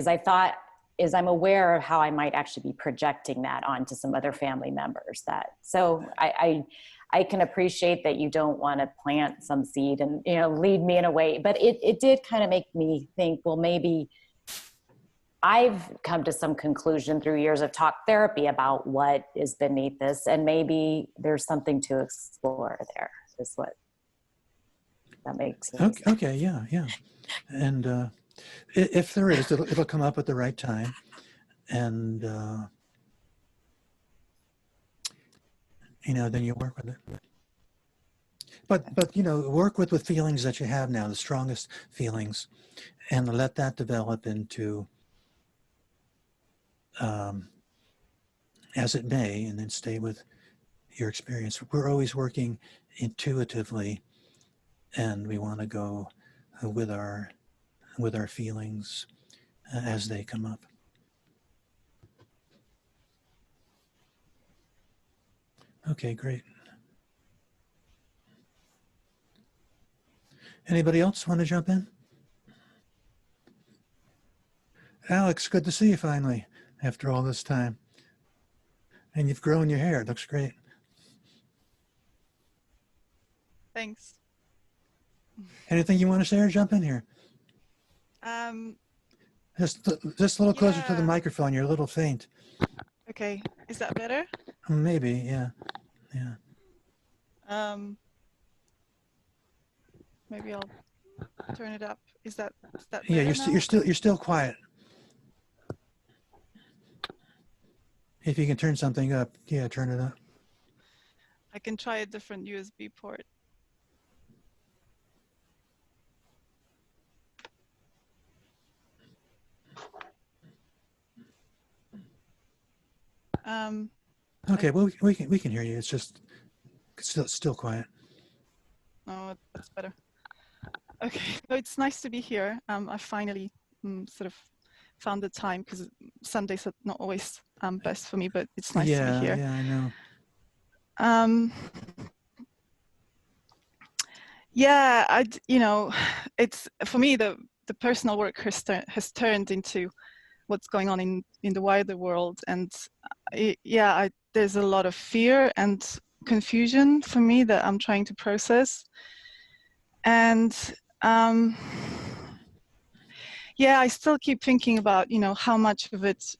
S4: is I'm aware of how I might actually be projecting that onto some other family members. So I can appreciate that you don't want to plant some seed and, lead me in a way, but it did kind of make me think, well, maybe I've come to some conclusion through years of talk therapy about what is beneath this, and maybe there's something to explore there, is what that makes me
S1: Okay, okay, yeah, yeah. And if there is, it'll come up at the right time. And, then you work with it. But work with the feelings that you have now, the strongest feelings, and let that develop into as it may, and then stay with your experience. We're always working intuitively, and we want to go with our feelings as they come up. Okay, great. Anybody else want to jump in? Alex, good to see you finally after all this time. And you've grown your hair. It looks great.
S8: Thanks.
S1: Anything you want to say or jump in here? Just a little closer to the
S8: Yeah.
S1: microphone. You're a little faint.
S8: Okay, is that better?
S1: Maybe, yeah.
S8: Maybe I'll turn it up. Is that better
S1: Yeah,
S8: now?
S1: you're still quiet. If you can turn something up, yeah, turn it up.
S8: I can try a different USB port.
S1: Okay, well we can hear you. It's just still quiet.
S8: Oh, that's better. Okay, so it's nice to be here. I finally sort of found the time, because Sundays are not always best for me, but it's nice to be here.
S1: Yeah, I know.
S8: Yeah, it's for me the personal work has turned into what's going on in the wider world, and there's a lot of fear and confusion for me that I'm trying to process, and I still keep thinking about how much of it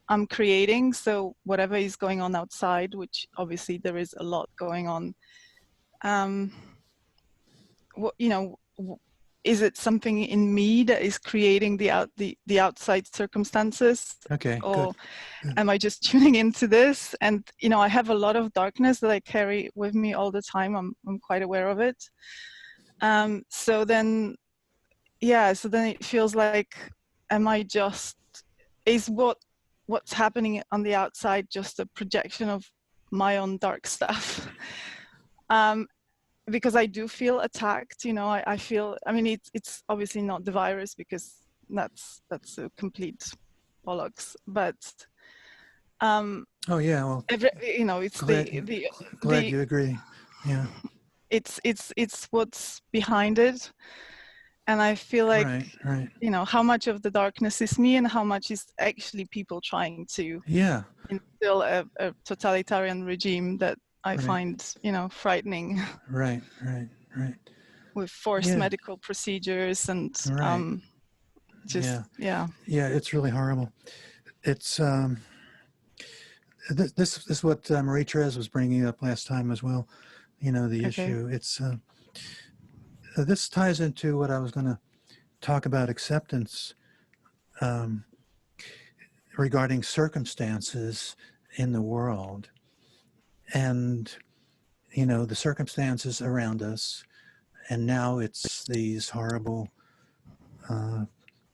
S8: I'm creating. So whatever is going on outside, which obviously there is a lot going on, is it something in me that is creating the outside circumstances?
S1: Okay,
S8: or
S1: good.
S8: am I just tuning into this? And I have a lot of darkness that I carry with me all the time. I'm quite aware of it. So then it feels like, is what's happening on the outside just a projection of my own dark stuff? Because I do feel attacked. I feel, it's obviously not the virus, because that's a complete bollocks, but
S1: Oh yeah, well,
S8: it's
S1: glad you agree. Yeah,
S8: it's what's behind it, and I feel like
S1: right.
S8: how much of the darkness is me, and how much is actually people trying to instill a totalitarian regime that I find frightening.
S1: Right.
S8: With forced medical procedures and
S1: it's really horrible. It's this is what Marie Therese was bringing up last time as well. The issue. It's this ties into what I was going to talk about, acceptance regarding circumstances in the world, and the circumstances around us, and now it's these horrible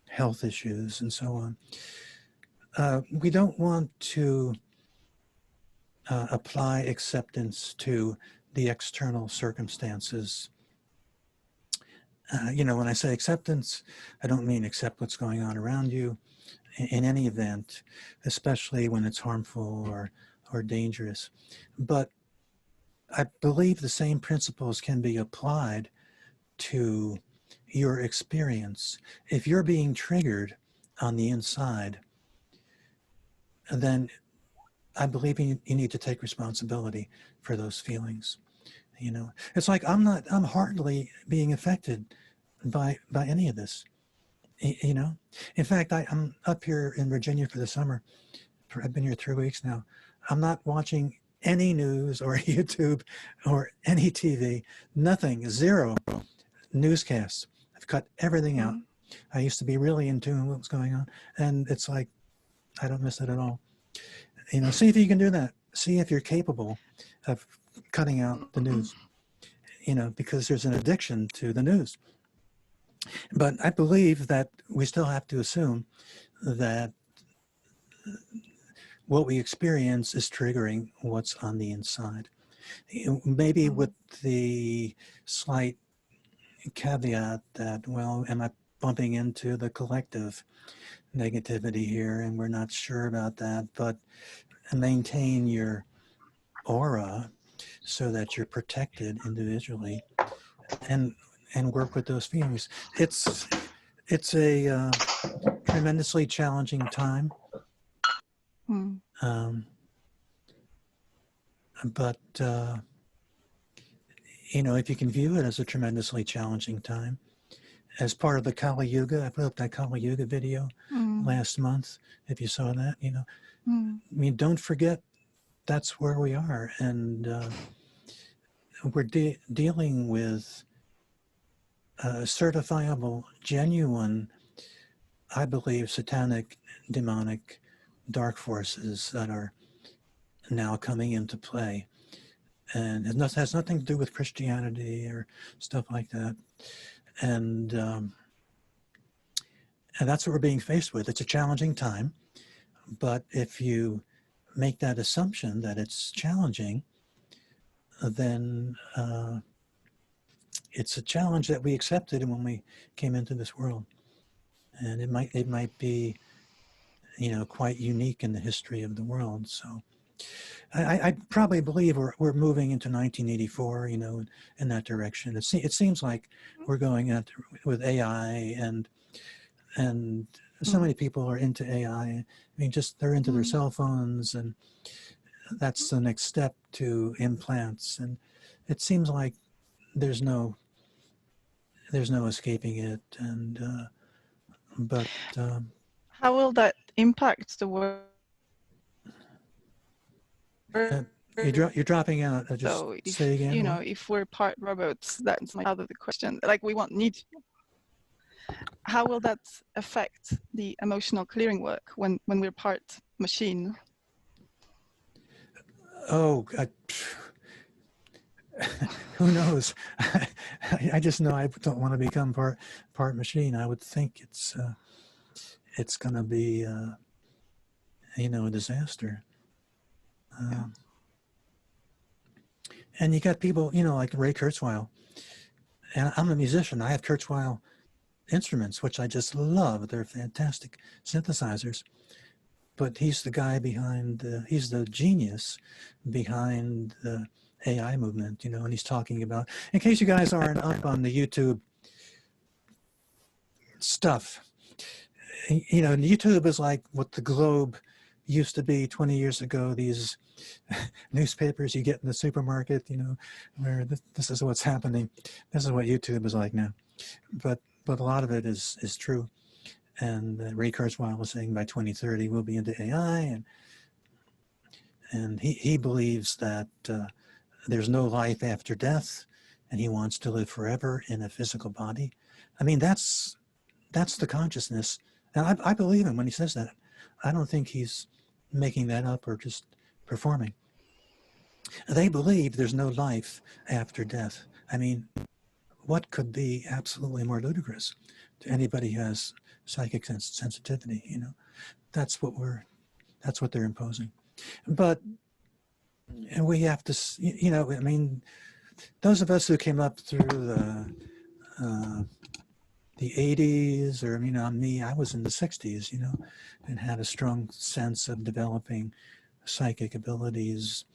S1: health issues and so on. We don't want to apply acceptance to the external circumstances. When I say acceptance, I don't mean accept what's going on around you in any event, especially when it's harmful or dangerous. But I believe the same principles can be applied to your experience. If you're being triggered on the inside, then I believe you need to take responsibility for those feelings. You know, it's like I'm hardly being affected by any of this. You know, in fact, I'm up here in Virginia for the summer. I've been here 3 weeks now. I'm not watching any news or YouTube or any TV, nothing, zero newscasts. I've cut everything out. I used to be really in tune with what's going on, and it's like, I don't miss it at all. You know, see if you can do that. See if you're capable of cutting out the news, you know, because there's an addiction to the news. But I believe that we still have to assume that what we experience is triggering what's on the inside. Maybe with the slight caveat that, well, am I bumping into the collective negativity here? And we're not sure about that, but maintain your aura so that you're protected individually and work with those feelings. It's a tremendously challenging time. But you know, if you can view it as a tremendously challenging time, as part of the Kali Yuga, I put up that Kali Yuga video last month, if you saw that, you know, I mean, don't forget that's where we are. And we're dealing with certifiable, genuine, I believe, satanic, demonic, dark forces that are now coming into play. And it has nothing to do with Christianity or stuff like that. And that's what we're being faced with. It's a challenging time, but if you make that assumption that it's challenging, then it's a challenge that we accepted when we came into this world. And it might be, you know, quite unique in the history of the world. So I probably believe we're moving into 1984, you know, in that direction. It seems like we're going with AI and so many people are into AI. I mean, just they're into their cell phones, and that's the next step to implants. And it seems like there's no escaping it. And but
S8: how will that impact the world?
S1: You're dropping out. Just
S8: so if,
S1: say again.
S8: You know, if we're part robots, that's out of the question. Like, we won't need. How will that affect the emotional clearing work when we're part machine?
S1: Oh, who knows? I just know I don't want to become part machine. I would think it's going to be you know, a disaster. And you got people, you know, like Ray Kurzweil. And I'm a musician. I have Kurzweil instruments, which I just love. They're fantastic synthesizers. But he's the guy behind, he's the genius behind the AI movement, you know, and he's talking about, in case you guys aren't up on the YouTube stuff, you know, YouTube is like what the Globe used to be 20 years ago, these newspapers you get in the supermarket, you know, where this is what's happening. This is what YouTube is like now. But a lot of it is true. And Ray Kurzweil was saying by 2030 we'll be into AI, and he believes that there's no life after death, and he wants to live forever in a physical body. I mean, that's the consciousness, and I believe him when he says that. I don't think he's making that up or just performing. They believe there's no life after death. I mean, what could be absolutely more ludicrous to anybody who has psychic sensitivity? You know, that's what they're imposing. But and we have to, you know, I mean, those of us who came up through the 80s, or, you know, I was in the 60s, you know, and had a strong sense of developing psychic abilities.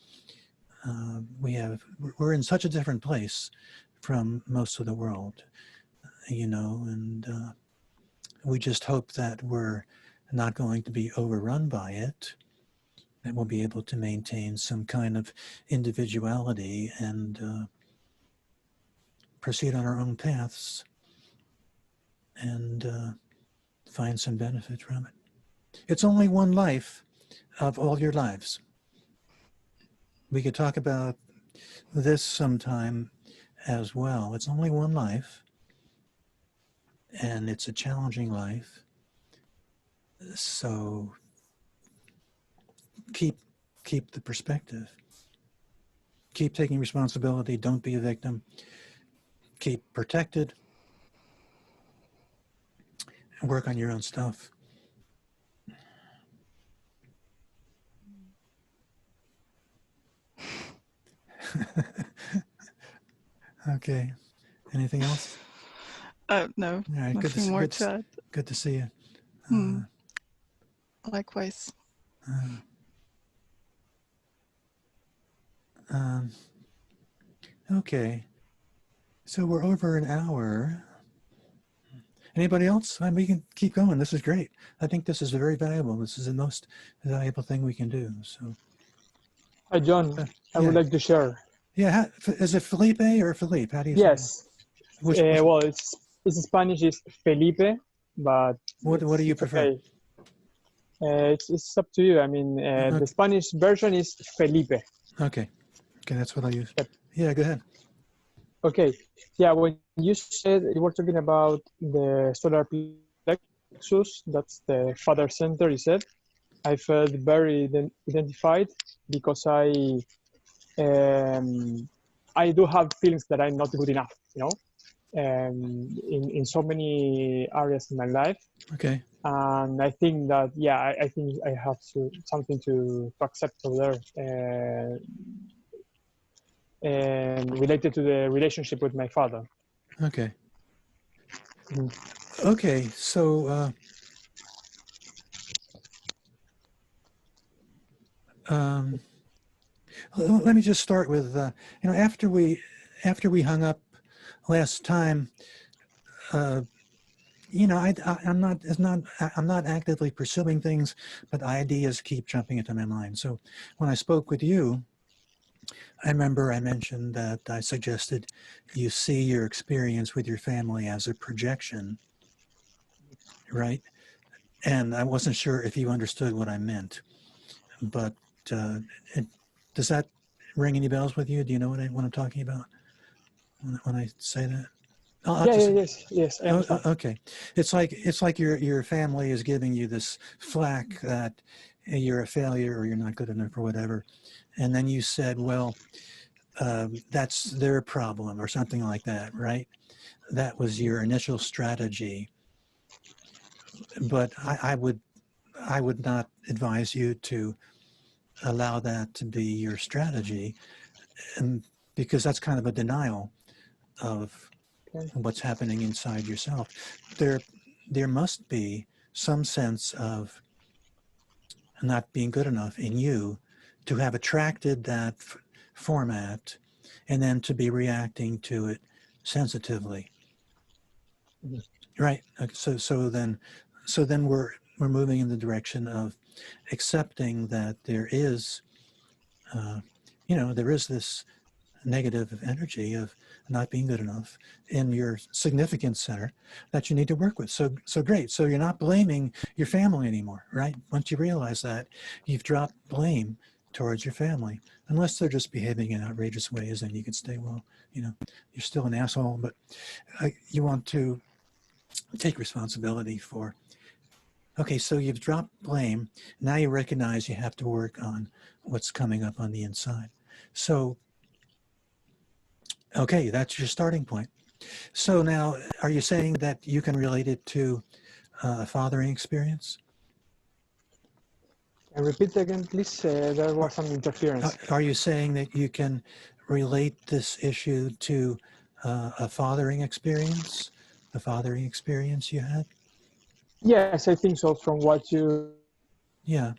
S1: We're in such a different place from most of the world. you know, and we just hope that we're not going to be overrun by it, that we'll be able to maintain some kind of individuality and proceed on our own paths and find some benefit from it. It's only one life of all your lives. We could talk about this sometime as well. It's only one life, and it's a challenging life. So keep the perspective. Keep taking responsibility. Don't be a victim. Keep protected. And work on your own stuff. Okay. Anything else?
S8: No,
S1: All right.
S8: nothing more to add.
S1: Good to see you.
S8: Likewise.
S1: Okay. So we're over an hour. Anybody else? We can keep going. This is great. I think this is very valuable. This is the most valuable thing we can do. So.
S7: Hi, John. I would like to share.
S1: Yeah. Is it Felipe or Philippe? How do you say
S7: Yes.
S1: it?
S7: Well, it's Spanish is Felipe, but
S1: what do you prefer?
S7: Okay. It's up to you. I mean,
S1: Okay.
S7: the Spanish version is Felipe.
S1: Okay. Okay, that's what I use.
S7: Yep.
S1: Yeah, go ahead.
S7: Okay. Yeah, when you said you were talking about the solar plexus, that's the father center, you said, I felt very identified because I do have feelings that I'm not good enough, you know, in so many areas in my life.
S1: Okay.
S7: And I think that, yeah, I think I have something to accept over there. And related to the relationship with my father.
S1: Okay. Okay, so let me just start with you know, after we hung up last time, you know, I'm not actively pursuing things, but ideas keep jumping into my mind. So when I spoke with you, I remember I mentioned that I suggested you see your experience with your family as a projection, right? And I wasn't sure if you understood what I meant, but does that ring any bells with you? Do you know what I'm talking about when I say that?
S7: Yes. I understand.
S1: Okay, it's like your family is giving you this flack that you're a failure or you're not good enough or whatever, and then you said, well, that's their problem or something like that, right? That was your initial strategy, but I would not advise you to allow that to be your strategy, and because that's kind of a denial of what's happening inside yourself. There must be some sense of not being good enough in you to have attracted that format and then to be reacting to it sensitively. Right. So then we're moving in the direction of accepting that there is you know, there is this negative energy of not being good enough in your significance center that you need to work with. So great. So you're not blaming your family anymore, right? Once you realize that, you've dropped blame towards your family, unless they're just behaving in outrageous ways, and you can say, well, you know, you're still an asshole, but you want to take responsibility for, okay, so you've dropped blame. Now you recognize you have to work on what's coming up on the inside. So, okay, that's your starting point. So now, are you saying that you can relate it to a fathering experience?
S7: Repeat again, please. There was some interference.
S1: Are you saying that you can relate this issue to a fathering experience you had?
S7: Yes, I think so. From what you have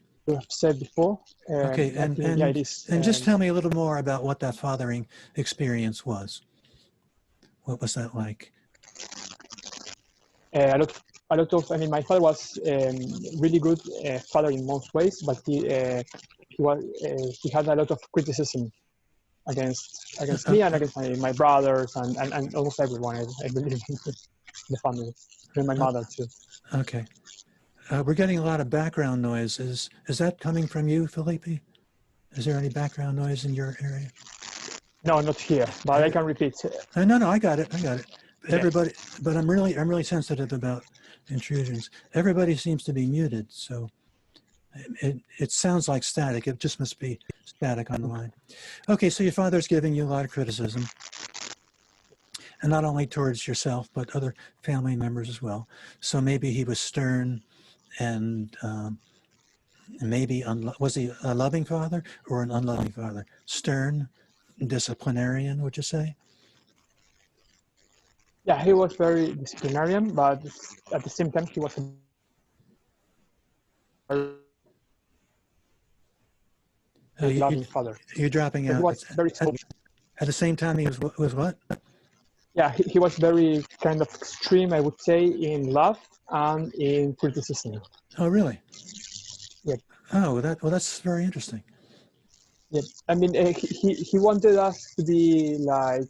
S7: said before.
S1: Okay, and
S7: it is.
S1: And just tell me a little more about what that fathering experience was. What was that like?
S7: I mean, my father was really good father in most ways, but he had a lot of criticism against me and against my brothers and almost everyone, I believe, in the family, and my mother too.
S1: Okay. We're getting a lot of background noise. Is that coming from you, Felipe? Is there any background noise in your area?
S7: No, not here, but I can repeat.
S1: No, I got it.
S7: Yeah.
S1: Everybody, but I'm really sensitive about intrusions. Everybody seems to be muted, so it sounds like static. It just must be static on the line. Okay, so your father's giving you a lot of criticism, and not only towards yourself, but other family members as well. So maybe he was stern, and maybe was he a loving father or an unloving father? Stern, disciplinarian, would you say?
S7: Yeah, he was very disciplinarian, but at the same time, he was a very loving father.
S1: You're dropping out.
S7: He was very
S1: At the same time, he was what?
S7: Yeah, he was very kind of extreme, I would say, in love and in criticism.
S1: Oh, really?
S7: Yeah.
S1: Oh, that's very interesting.
S7: Yeah, I mean, he wanted us to be like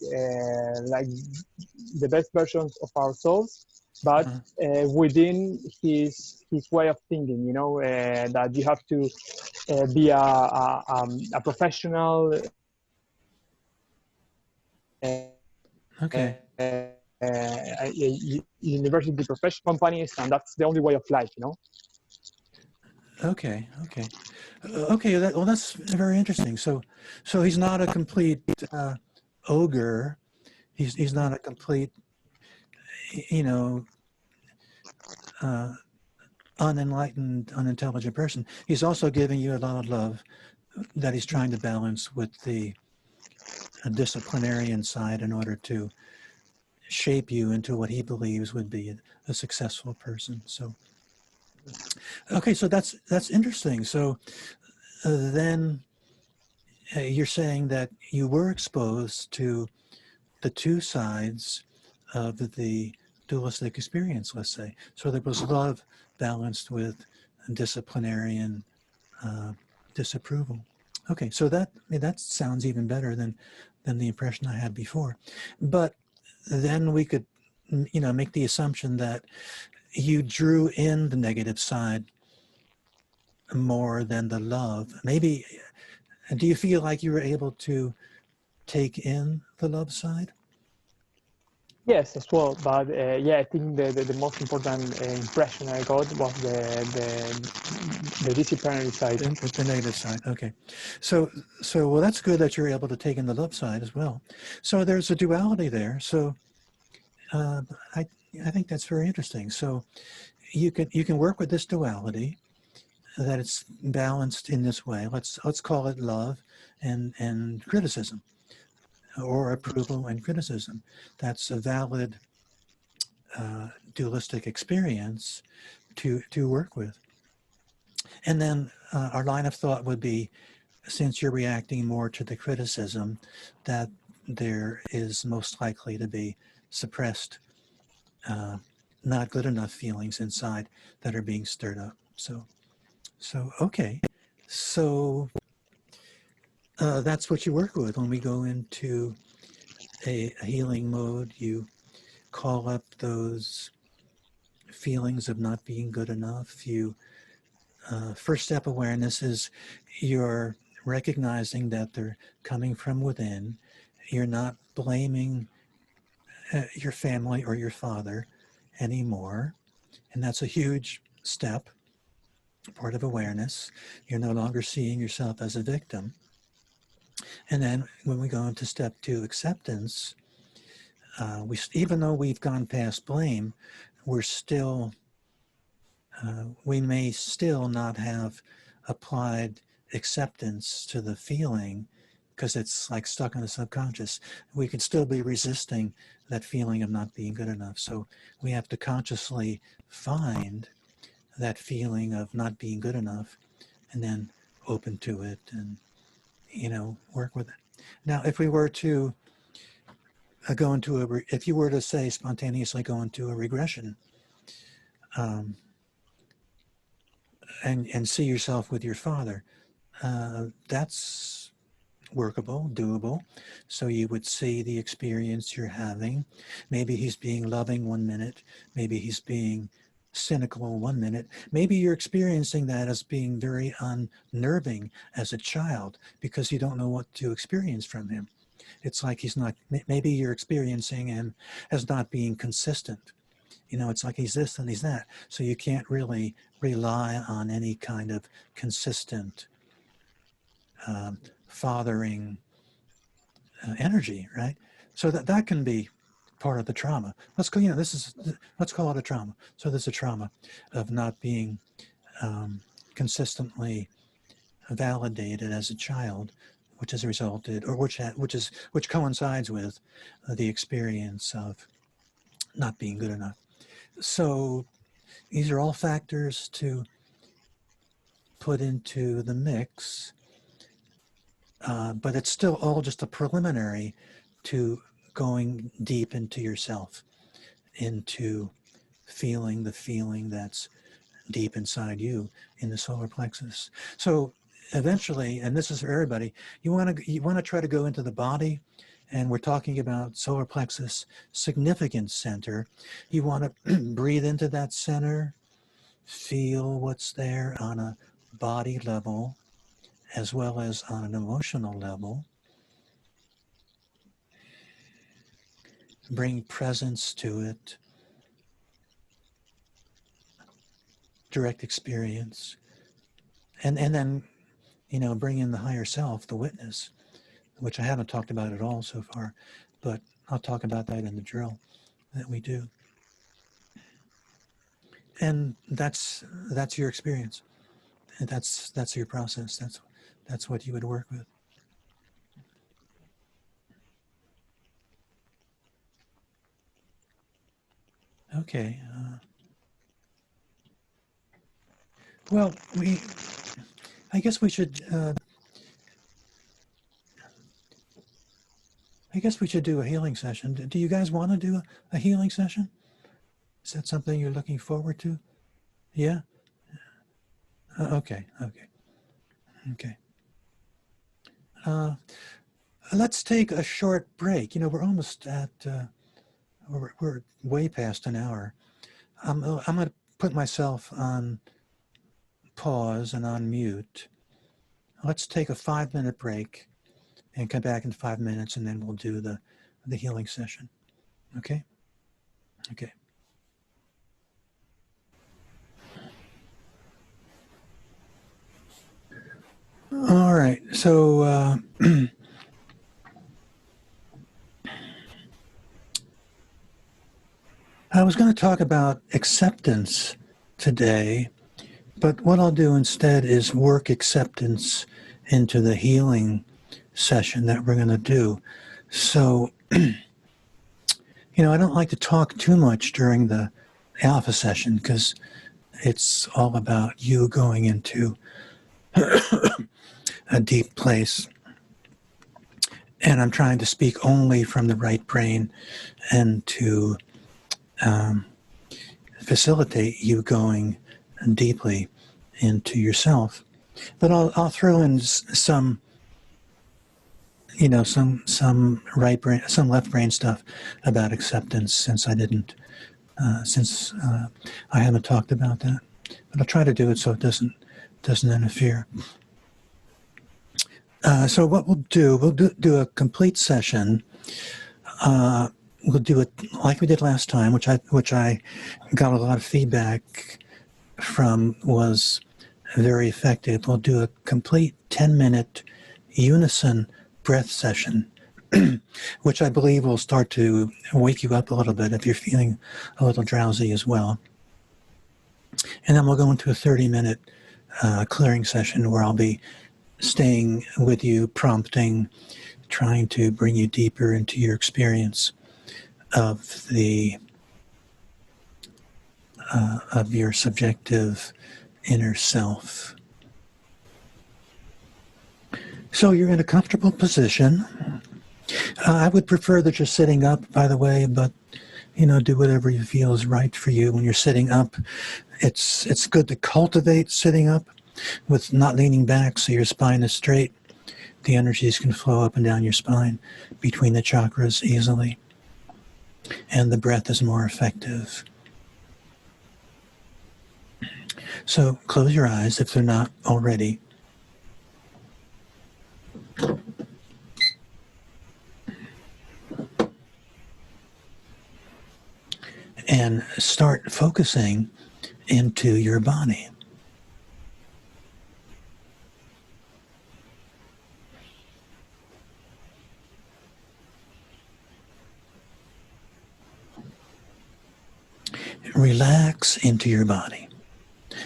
S7: the best versions of ourselves, but within his way of thinking. You know, that you have to be a professional.
S1: Okay.
S7: University professional companies, and that's the only way of life. You know.
S1: Okay. Well, that's very interesting. So he's not a complete ogre. He's not a complete, unenlightened, unintelligent person. He's also giving you a lot of love that he's trying to balance with the disciplinarian side in order to shape you into what he believes would be a successful person. So, okay, so that's interesting. So then you're saying that you were exposed to the two sides of the dualistic experience, let's say. So there was love balanced with disciplinarian disapproval. Okay, so that sounds even better than the impression I had before. But then we could, make the assumption that you drew in the negative side more than the love. Maybe, do you feel like you were able to take in the love side?
S7: Yes, as well. But yeah, I think the most important impression I got was the disciplinary side.
S1: The negative side. Okay. So well, that's good that you're able to take in the love side as well. So there's a duality there. So I think that's very interesting. So you can work with this duality, that it's balanced in this way. Let's call it love and criticism, or approval and criticism. That's a valid dualistic experience to work with. And then our line of thought would be, since you're reacting more to the criticism, that there is most likely to be suppressed, not good enough feelings inside that are being stirred up. So okay. So that's what you work with when we go into a healing mode. You call up those feelings of not being good enough. You first step awareness is you're recognizing that they're coming from within. You're not blaming your family or your father anymore, and that's a huge step, part of awareness. You're no longer seeing yourself as a victim. And then when we go into step 2, acceptance, even though we've gone past blame, we're still, we may still not have applied acceptance to the feeling, because it's like stuck in the subconscious. We can still be resisting that feeling of not being good enough. So we have to consciously find that feeling of not being good enough, and then open to it and, work with it. Now, if we were to if you were to say spontaneously go into a regression um, and see yourself with your father. That's workable, doable. So you would see the experience you're having. Maybe he's being loving 1 minute. Maybe he's being cynical 1 minute. Maybe you're experiencing that as being very unnerving as a child because you don't know what to experience from him. It's like he's not, maybe you're experiencing him as not being consistent. You know, it's like he's this and he's that. So you can't really rely on any kind of consistent fathering energy, right? So that can be part of the trauma. Let's go, let's call it a trauma. So there's a trauma of not being consistently validated as a child, which has resulted, or which coincides with the experience of not being good enough. So these are all factors to put into the mix, but it's still all just a preliminary to going deep into yourself, into feeling the feeling that's deep inside you in the solar plexus. So eventually, and this is for everybody, you want to try to go into the body, and we're talking about solar plexus significance center. You want to breathe into that center, feel what's there on a body level as well as on an emotional level. Bring presence to it, direct experience, and then, bring in the higher self, the witness, which I haven't talked about at all so far, but I'll talk about that in the drill that we do. And that's your experience, and that's your process. That's what you would work with. Okay. Well, I guess we should. I guess we should do a healing session. Do you guys want to do a healing session? Is that something you're looking forward to? Yeah? Okay. Let's take a short break. We're almost at, we're way past an hour. I'm going to put myself on pause and on mute. Let's take a 5-minute break and come back in 5 minutes, and then we'll do the healing session. Okay? Okay. All right. So I was going to talk about acceptance today, but what I'll do instead is work acceptance into the healing session that we're going to do. So, I don't like to talk too much during the alpha session because it's all about you going into a deep place. And I'm trying to speak only from the right brain and to facilitate you going deeply into yourself. But I'll throw in some, some right brain, some left brain stuff about acceptance, since I haven't talked about that. But I'll try to do it so it doesn't interfere. So what we'll do a complete session. We'll do it like we did last time, which I got a lot of feedback from, was very effective. We'll do a complete 10-minute unison breath session, which I believe will start to wake you up a little bit if you're feeling a little drowsy as well. And then we'll go into a 30-minute clearing session where I'll be staying with you, prompting, trying to bring you deeper into your experience of your subjective inner self. So you're in a comfortable position. I would prefer that you're sitting up, by the way, but do whatever you feel is right for you when you're sitting up. It's good to cultivate sitting up with not leaning back so your spine is straight. The energies can flow up and down your spine between the chakras easily, and the breath is more effective. So close your eyes if they're not already. And start focusing into your body. Relax into your body.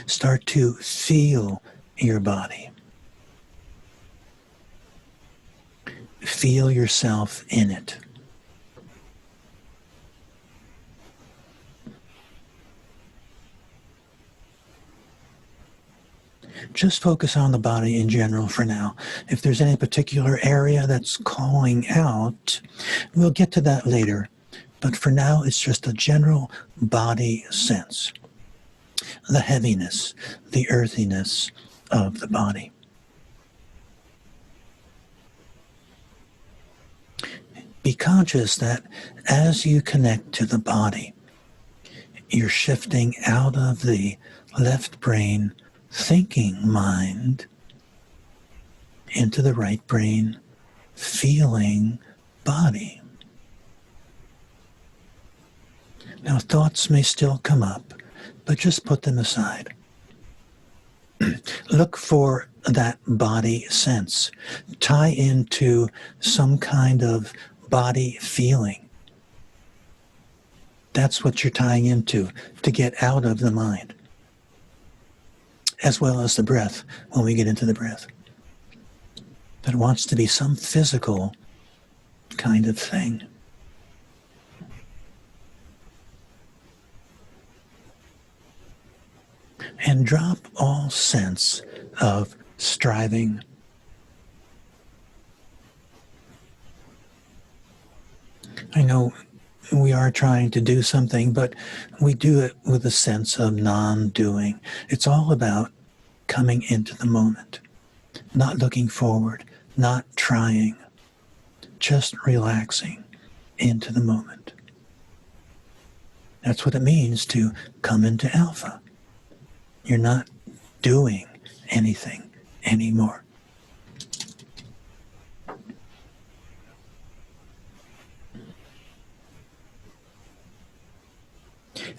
S1: Start to feel your body. Feel yourself in it. Just focus on the body in general for now. If there's any particular area that's calling out, we'll get to that later. But for now, it's just a general body sense. The heaviness, the earthiness of the body. Be conscious that as you connect to the body, you're shifting out of the left brain thinking mind into the right brain feeling body. Now, thoughts may still come up, but just put them aside. Look for that body sense. Tie into some kind of body feeling. That's what you're tying into to get out of the mind, as well as the breath when we get into the breath. But it wants to be some physical kind of thing. And drop all sense of striving. I know we are trying to do something, but we do it with a sense of non-doing. It's all about coming into the moment, not looking forward, not trying, just relaxing into the moment. That's what it means to come into alpha. You're not doing anything anymore.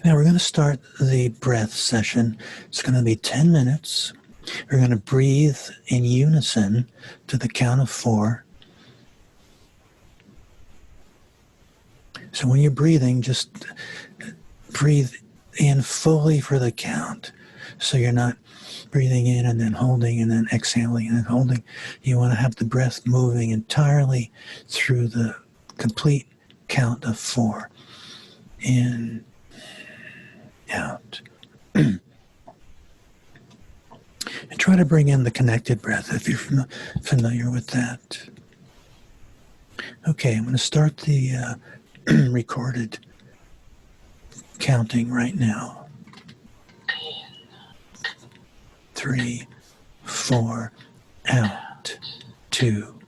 S1: Now we're going to start the breath session. It's going to be 10 minutes. We're going to breathe in unison to the count of 4. So when you're breathing, just breathe in fully for the count. So you're not breathing in and then holding and then exhaling and then holding. You want to have the breath moving entirely through the complete count of 4. In, out. And try to bring in the connected breath if you're familiar with that. Okay, I'm going to start the recorded counting right now. 3, 4, out. 2,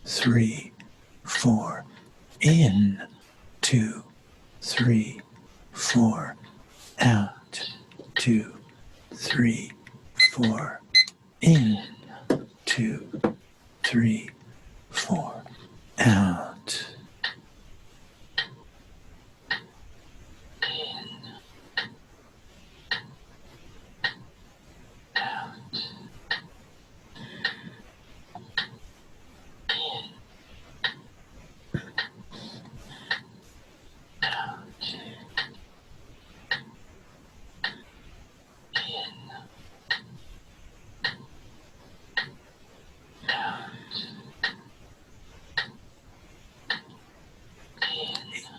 S1: 3, 4, in. 2, 3, 4, out. 2, 3, 4, in. 2, 3, 4, out.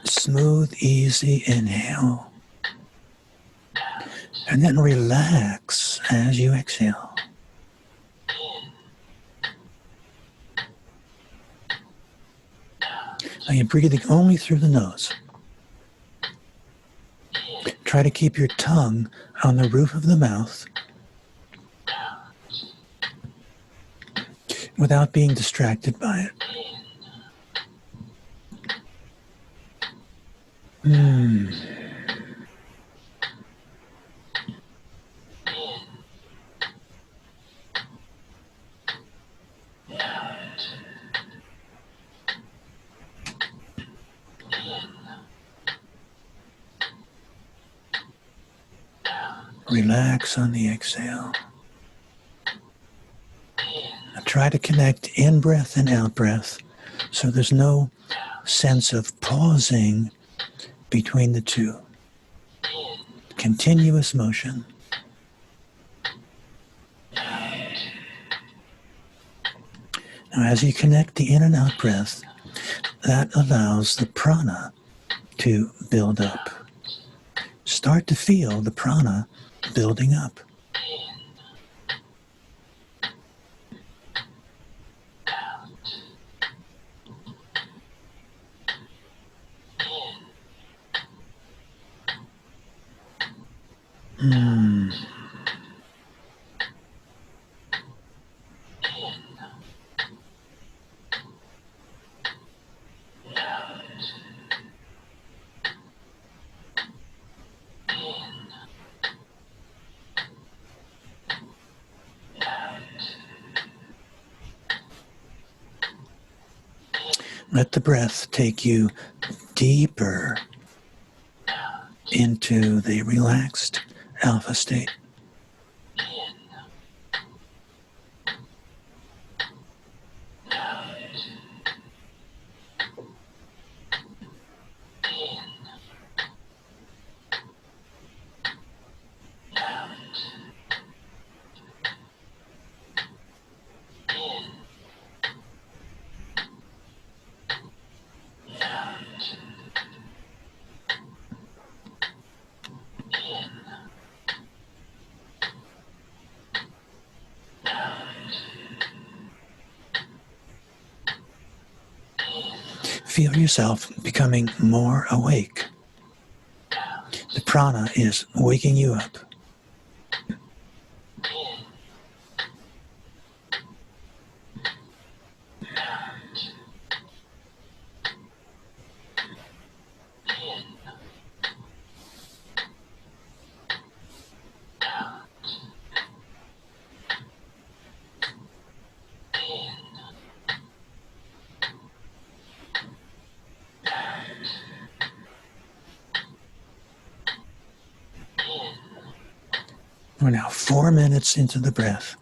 S1: Smooth, easy inhale. And then relax as you exhale. Now you're breathing only through the nose. try to keep your tongue on the roof of the mouth without being distracted by it. Relax on the exhale. Now try to connect in-breath and out-breath so there's no sense of pausing between the two. Continuous motion. Now as you connect the in and out breath, that allows the prana to build up. Start to feel the prana building up. Let the breath take you deeper into the relaxed alpha state. Feel yourself becoming more awake. The prana is waking you up. We're now 4 minutes into the breath.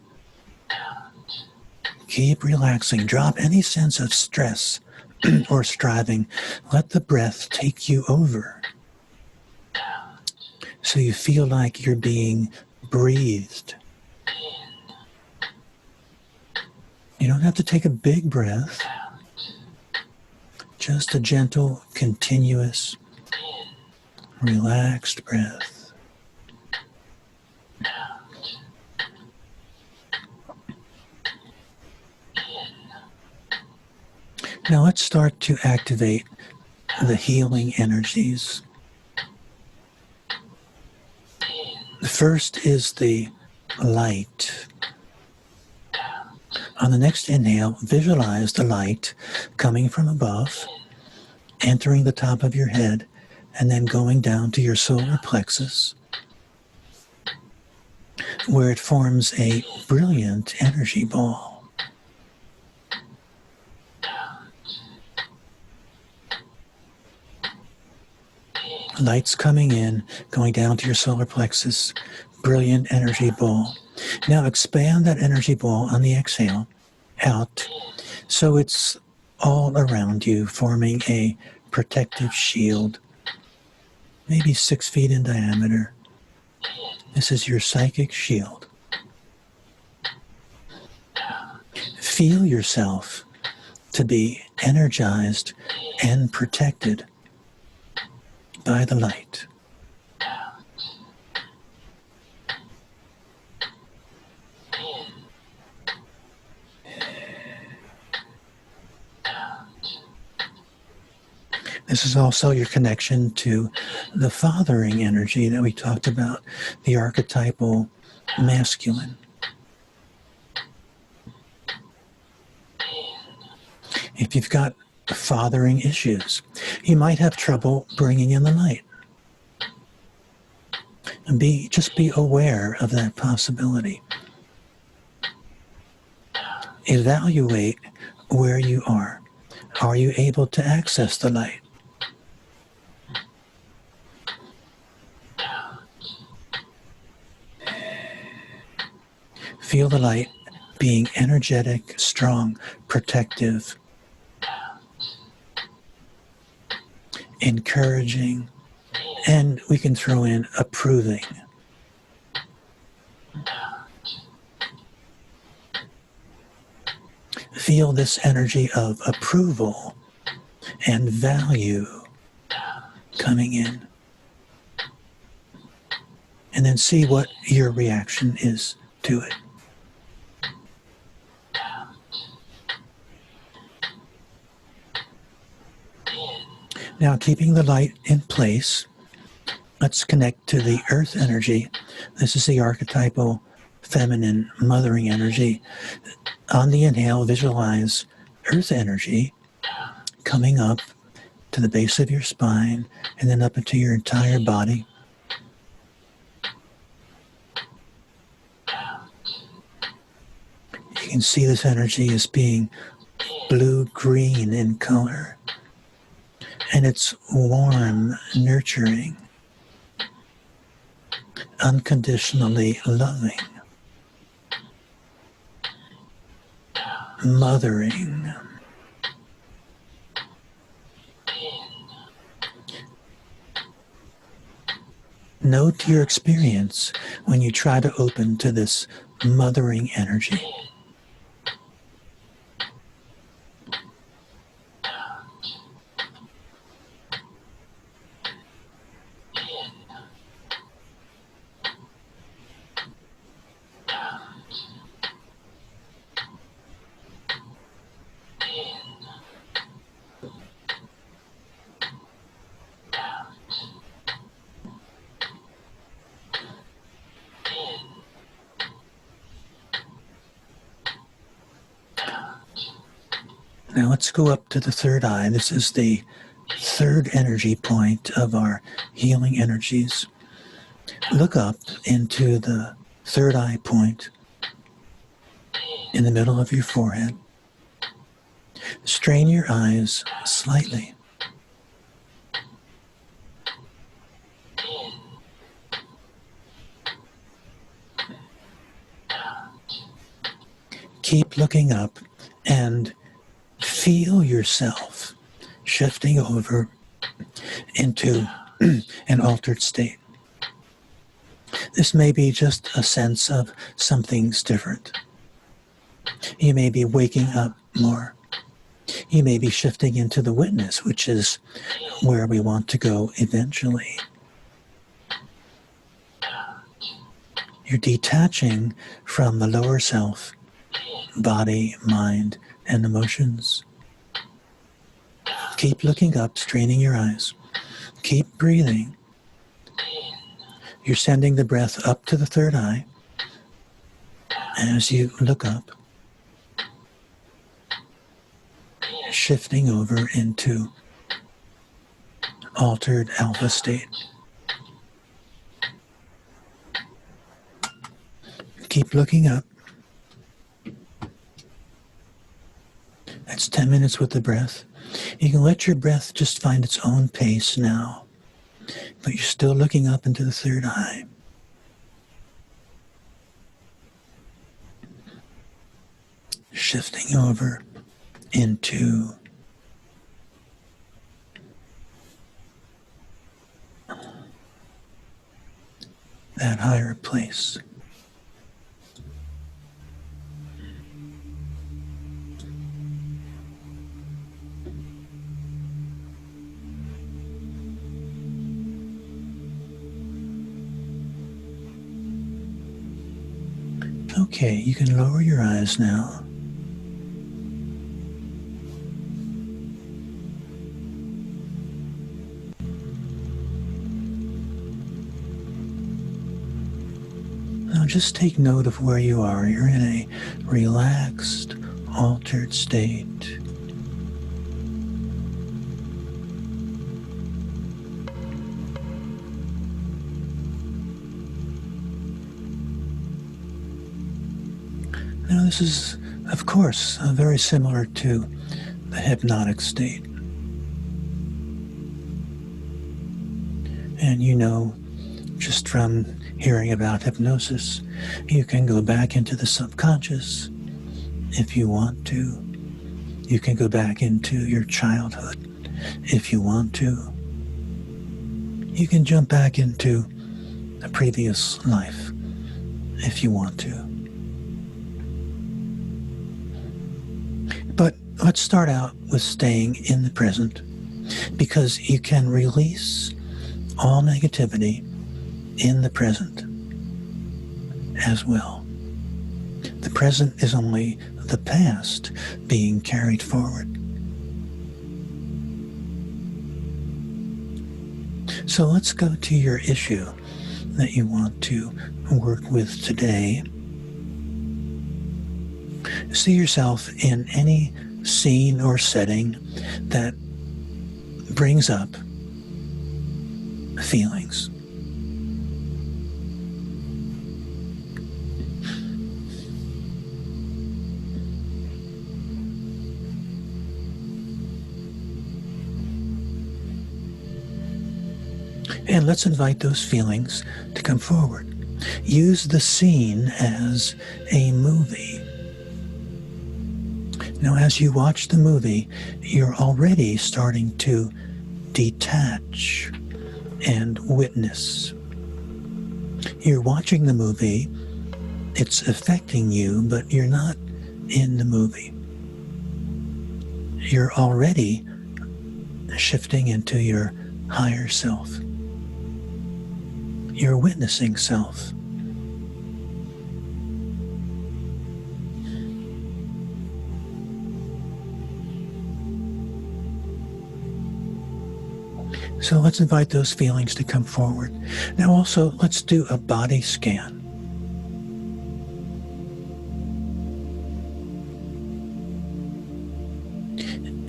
S1: Keep relaxing. Drop any sense of stress or striving. Let the breath take you over. So you feel like you're being breathed. You don't have to take a big breath. Just a gentle, continuous, relaxed breath. Now let's start to activate the healing energies. The first is the light. On the next inhale, visualize the light coming from above, entering the top of your head, and then going down to your solar plexus, where it forms a brilliant energy ball. Light's coming in, going down to your solar plexus, brilliant energy ball. Now expand that energy ball on the exhale out so it's all around you, forming a protective shield, maybe 6 feet in diameter. This is your psychic shield. Feel yourself to be energized and protected by the light. This is also your connection to the fathering energy that we talked about, the archetypal masculine. If you've got fathering issues, you might have trouble bringing in the light. And just be aware of that possibility. Evaluate where you are. Are you able to access the light? Feel the light being energetic, strong, protective, encouraging, and we can throw in approving. Feel this energy of approval and value coming in. And then see what your reaction is to it. Now, keeping the light in place, let's connect to the earth energy. This is the archetypal feminine mothering energy. On the inhale, visualize earth energy coming up to the base of your spine and then up into your entire body. You can see this energy as being blue-green in color. And it's warm, nurturing, unconditionally loving, mothering. Note your experience when you try to open to this mothering energy. Now let's go up to the third eye. This is the third energy point of our healing energies. Look up into the third eye point in the middle of your forehead. Strain your eyes slightly. Keep looking up and feel yourself shifting over into an altered state. This may be just a sense of something's different. You may be waking up more. You may be shifting into the witness, which is where we want to go eventually. You're detaching from the lower self, body, mind, and emotions. Keep looking up, straining your eyes. Keep breathing. You're sending the breath up to the third eye as you look up, shifting over into altered alpha state. Keep looking up. That's 10 minutes with the breath. You can let your breath just find its own pace now, but you're still looking up into the third eye. Shifting over into that higher place. Okay, you can lower your eyes now. just take note of where you are. You're in a relaxed, altered state. Now this is, of course, very similar to the hypnotic state. And you know, just from hearing about hypnosis, you can go back into the subconscious if you want to. You can go back into your childhood if you want to. You can jump back into a previous life if you want to. But let's start out with staying in the present, because you can release all negativity in the present as well. The present is only the past being carried forward. So let's go to your issue that you want to work with today. See yourself in any scene or setting that brings up feelings. And let's invite those feelings to come forward. Use the scene as a movie. Now, as you watch the movie, you're already starting to detach and witness. You're watching the movie, it's affecting you, but you're not in the movie. You're already shifting into your higher self. Your witnessing self. So let's invite those feelings to come forward. Now also, let's do a body scan.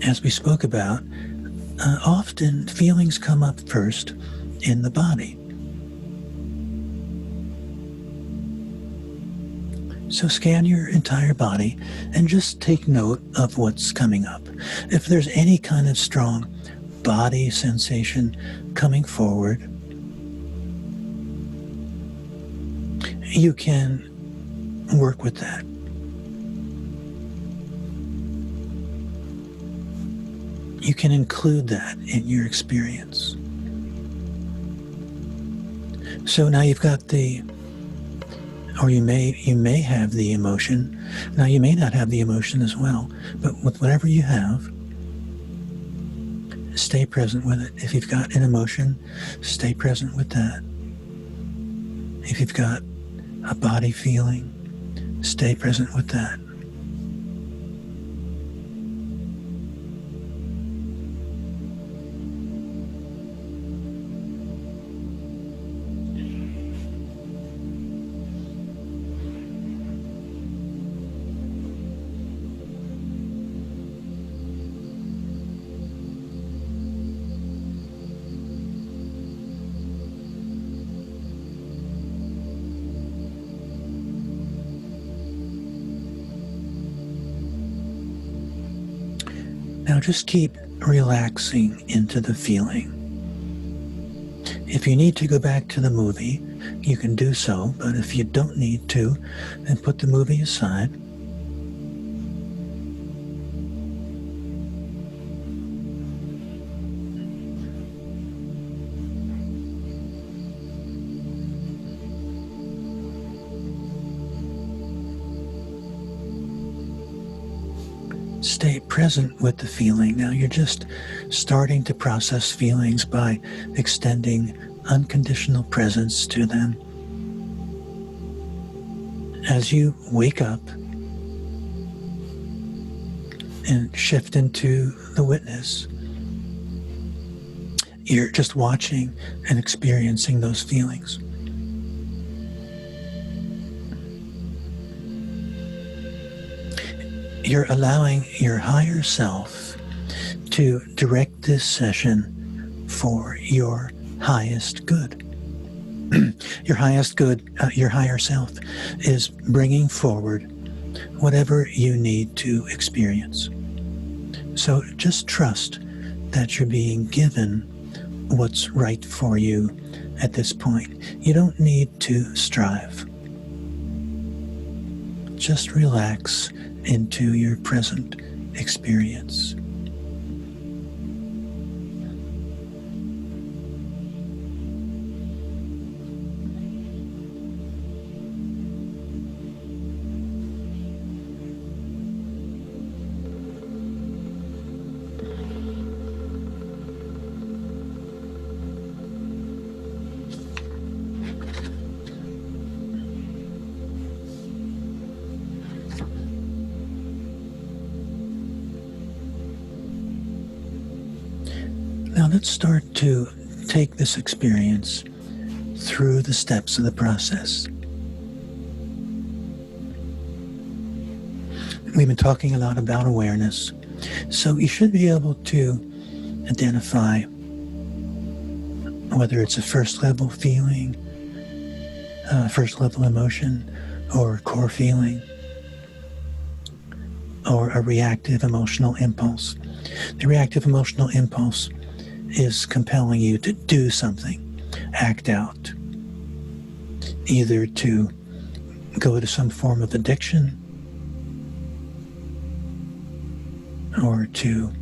S1: As we spoke about, often feelings come up first in the body. So scan your entire body and just take note of what's coming up. If there's any kind of strong body sensation coming forward, you can work with that. You can include that in your experience. So now you've got or you may have the emotion. Now you may not have the emotion as well, but with whatever you have, stay present with it. If you've got an emotion, stay present with that. If you've got a body feeling, stay present with that. Now just keep relaxing into the feeling. If you need to go back to the movie, you can do so, but if you don't need to, then put the movie aside. Stay present with the feeling. Now you're just starting to process feelings by extending unconditional presence to them. As you wake up and shift into the witness, you're just watching and experiencing those feelings. you're allowing your higher self to direct this session for your highest good. Your highest good, your higher self, is bringing forward whatever you need to experience. So just trust that you're being given what's right for you at this point. You don't need to strive. Just relax into your present experience. Now let's start to take this experience through the steps of the process. We've been talking a lot about awareness, so you should be able to identify whether it's a first level feeling, first level emotion, or a core feeling, or a reactive emotional impulse. The reactive emotional impulse is compelling you to do something, act out, either to go to some form of addiction or to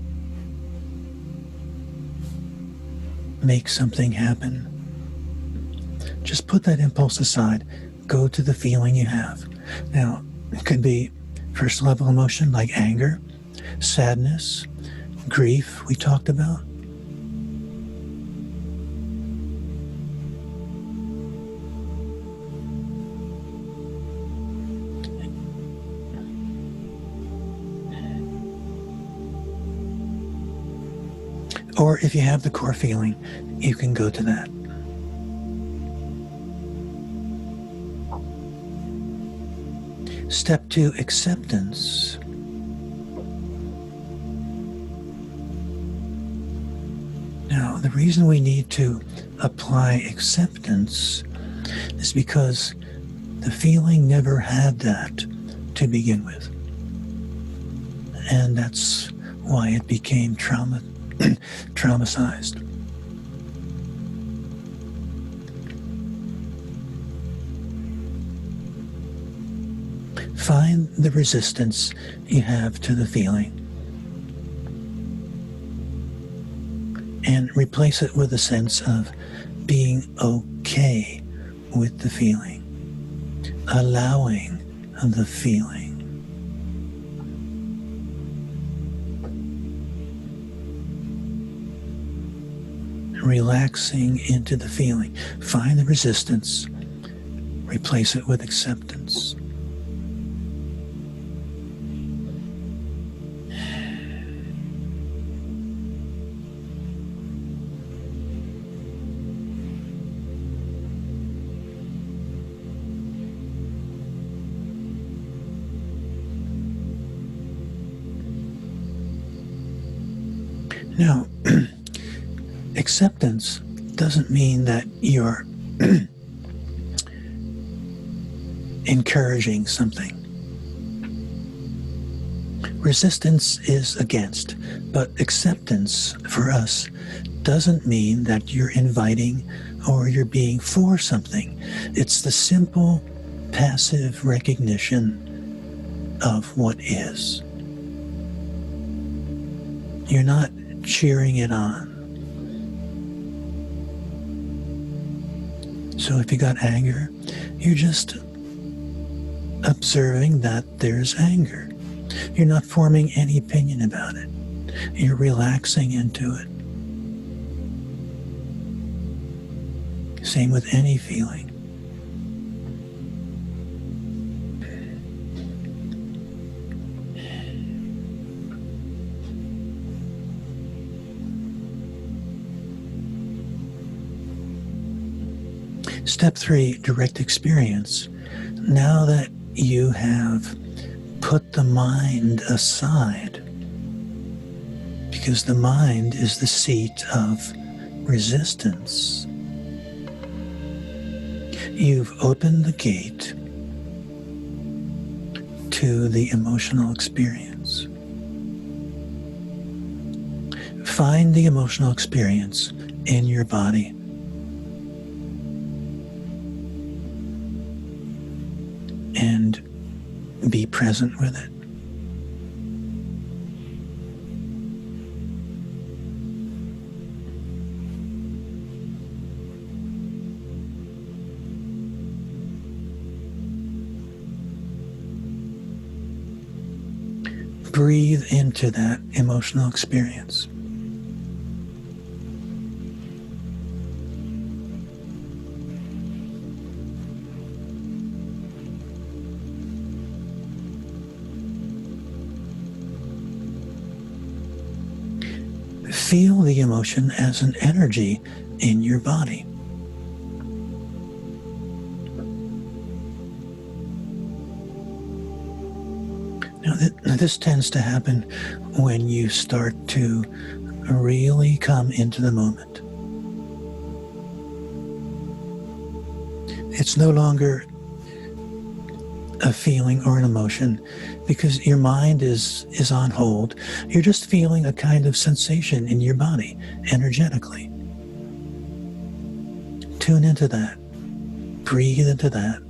S1: make something happen. Just put that impulse aside. Go to the feeling you have. Now, it could be first level emotion like anger, sadness, grief we talked about. Or if you have the core feeling, you can go to that. Step 2, acceptance. Now, the reason we need to apply acceptance is because the feeling never had that to begin with. And that's why it became traumatized. Find the resistance you have to the feeling and replace it with a sense of being okay with the feeling, allowing the feeling. Relaxing into the feeling. Find the resistance, replace it with acceptance. Now, acceptance doesn't mean that you're encouraging something. Resistance is against, but acceptance for us doesn't mean that you're inviting or you're being for something. It's the simple, passive recognition of what is. You're not cheering it on. So if you got anger, you're just observing that there's anger. You're not forming any opinion about it. You're relaxing into it. Same with any feeling. Step 3, direct experience. Now that you have put the mind aside, because the mind is the seat of resistance. You've opened the gate to the emotional experience. Find the emotional experience in your body. And be present with it. Breathe into that emotional experience. Feel the emotion as an energy in your body. Now, this tends to happen when you start to really come into the moment. It's no longer a feeling or an emotion because your mind is on hold. You're just feeling a kind of sensation in your body energetically. Tune into that. Breathe into that.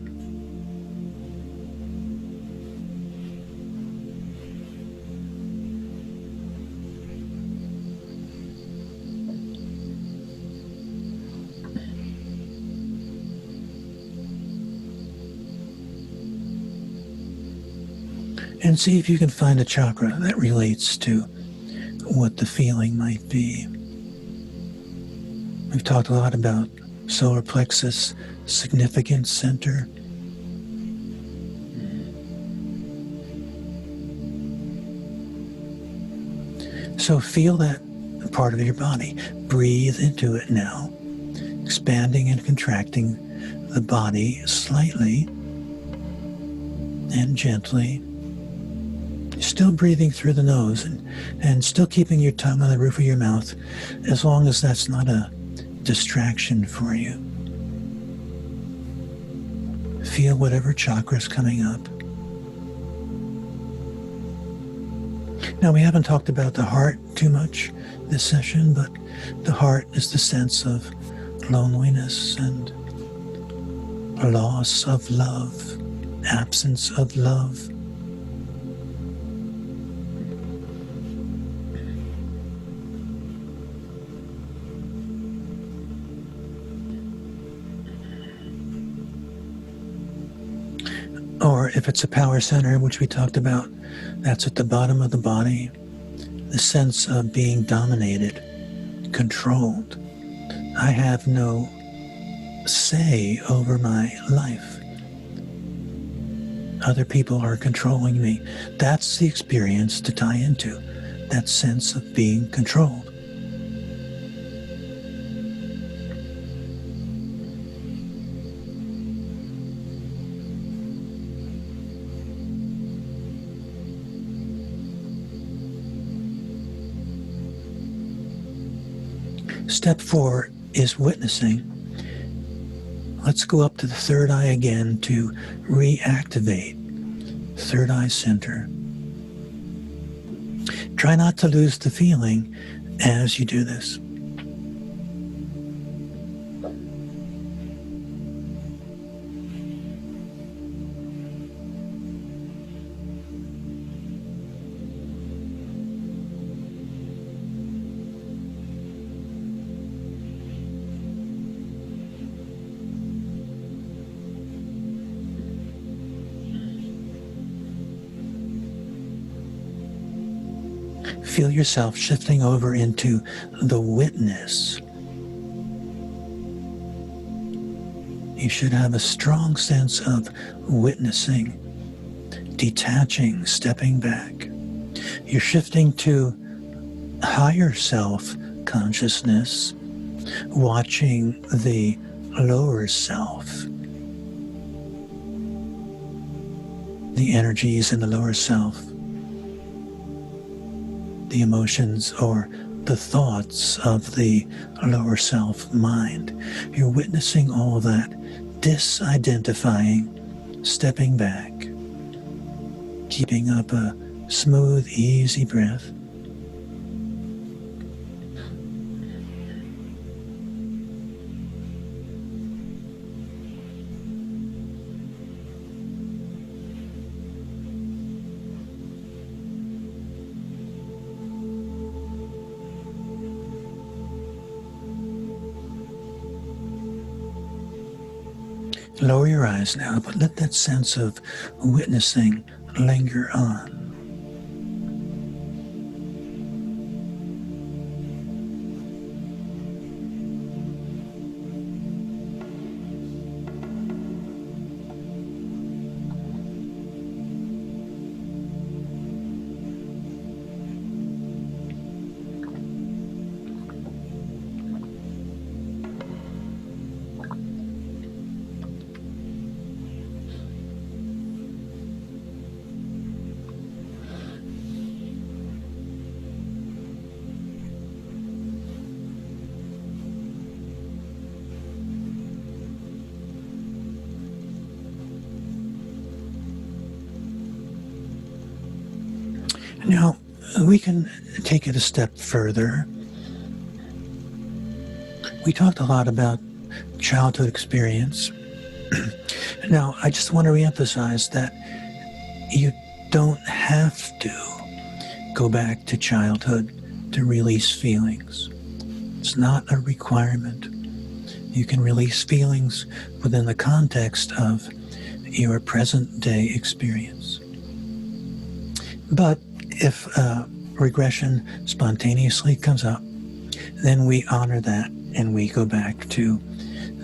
S1: And see if you can find a chakra that relates to what the feeling might be. We've talked a lot about solar plexus, significance center. So feel that part of your body. Breathe into it now, expanding and contracting the body slightly and gently. Still breathing through the nose and still keeping your tongue on the roof of your mouth, as long as that's not a distraction for you. Feel whatever chakra is coming up. Now, we haven't talked about the heart too much this session, but the heart is the sense of loneliness and loss of love, absence of love. Or if it's a power center, which we talked about, that's at the bottom of the body, the sense of being dominated, controlled. I have no say over my life. Other people are controlling me. That's the experience to tie into, that sense of being controlled. Step 4 is witnessing. Let's go up to the third eye again to reactivate third eye center. Try not to lose the feeling as you do this. Feel yourself shifting over into the witness. You should have a strong sense of witnessing, detaching, stepping back. You're shifting to higher self consciousness, watching the lower self. the energies in the lower self, the emotions or the thoughts of the lower self mind. You're witnessing all that, disidentifying, stepping back, keeping up a smooth, easy breath. Lower your eyes now, but let that sense of witnessing linger on. Now, we can take it a step further. We talked a lot about childhood experience. Now, I just want to reemphasize that you don't have to go back to childhood to release feelings. It's not a requirement. You can release feelings within the context of your present day experience. But if regression spontaneously comes up, then we honor that and we go back to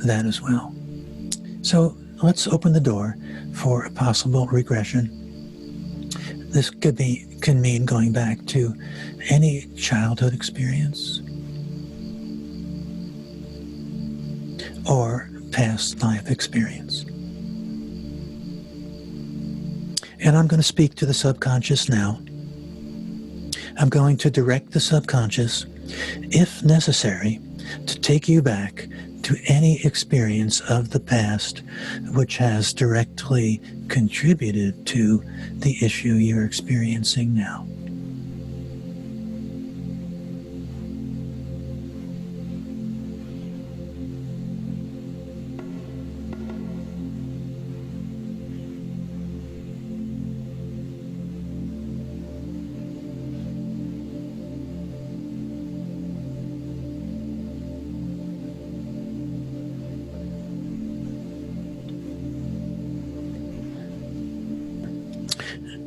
S1: that as well. So let's open the door for a possible regression. This can mean going back to any childhood experience or past life experience. And I'm going to speak to the subconscious now. I'm going to direct the subconscious, if necessary, to take you back to any experience of the past which has directly contributed to the issue you're experiencing now.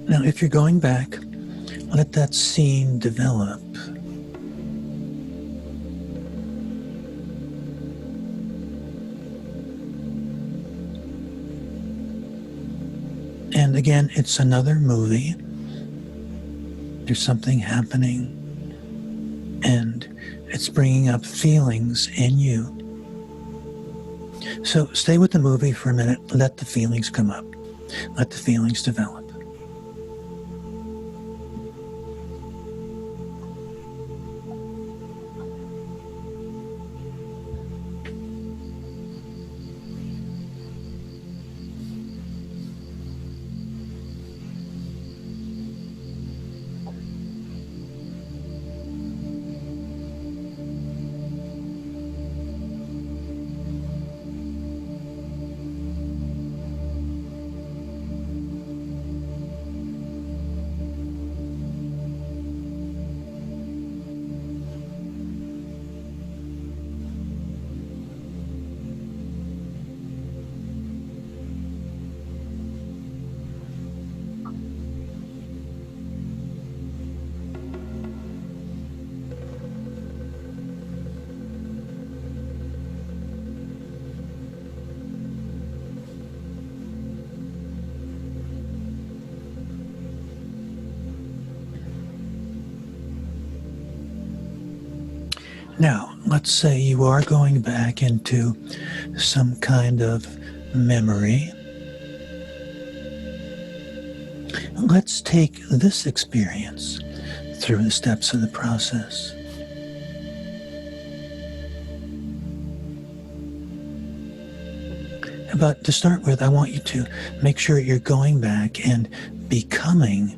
S1: Now, if you're going back, let that scene develop. And again, it's another movie. There's something happening, and it's bringing up feelings in you. So stay with the movie for a minute. Let the feelings come up. Let the feelings develop. Now, let's say you are going back into some kind of memory. let's take this experience through the steps of the process. But to start with, I want you to make sure you're going back and becoming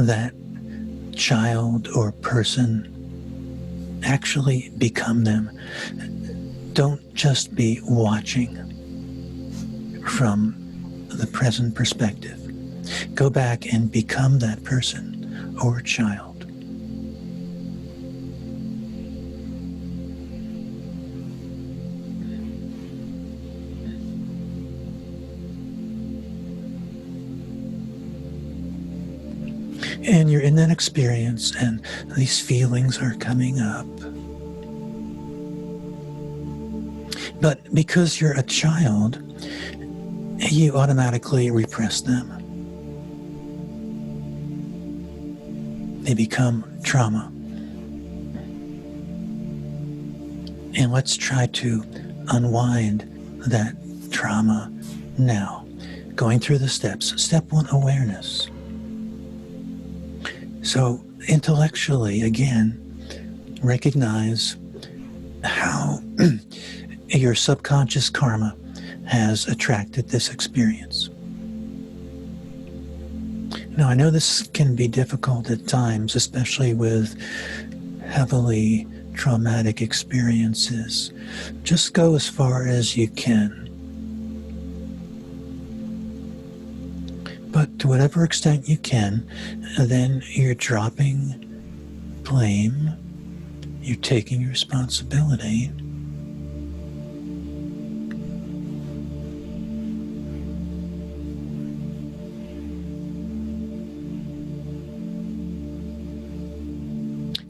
S1: that child or person. Actually become them. Don't just be watching from the present perspective. Go back and become that person or child. And you're in that experience, and these feelings are coming up. But because you're a child, you automatically repress them. They become trauma. And let's try to unwind that trauma now. Going through the steps. Step 1, awareness. So intellectually, again, recognize how your subconscious karma has attracted this experience. Now, I know this can be difficult at times, especially with heavily traumatic experiences. Just go as far as you can. But to whatever extent you can, then you're dropping blame, you're taking responsibility.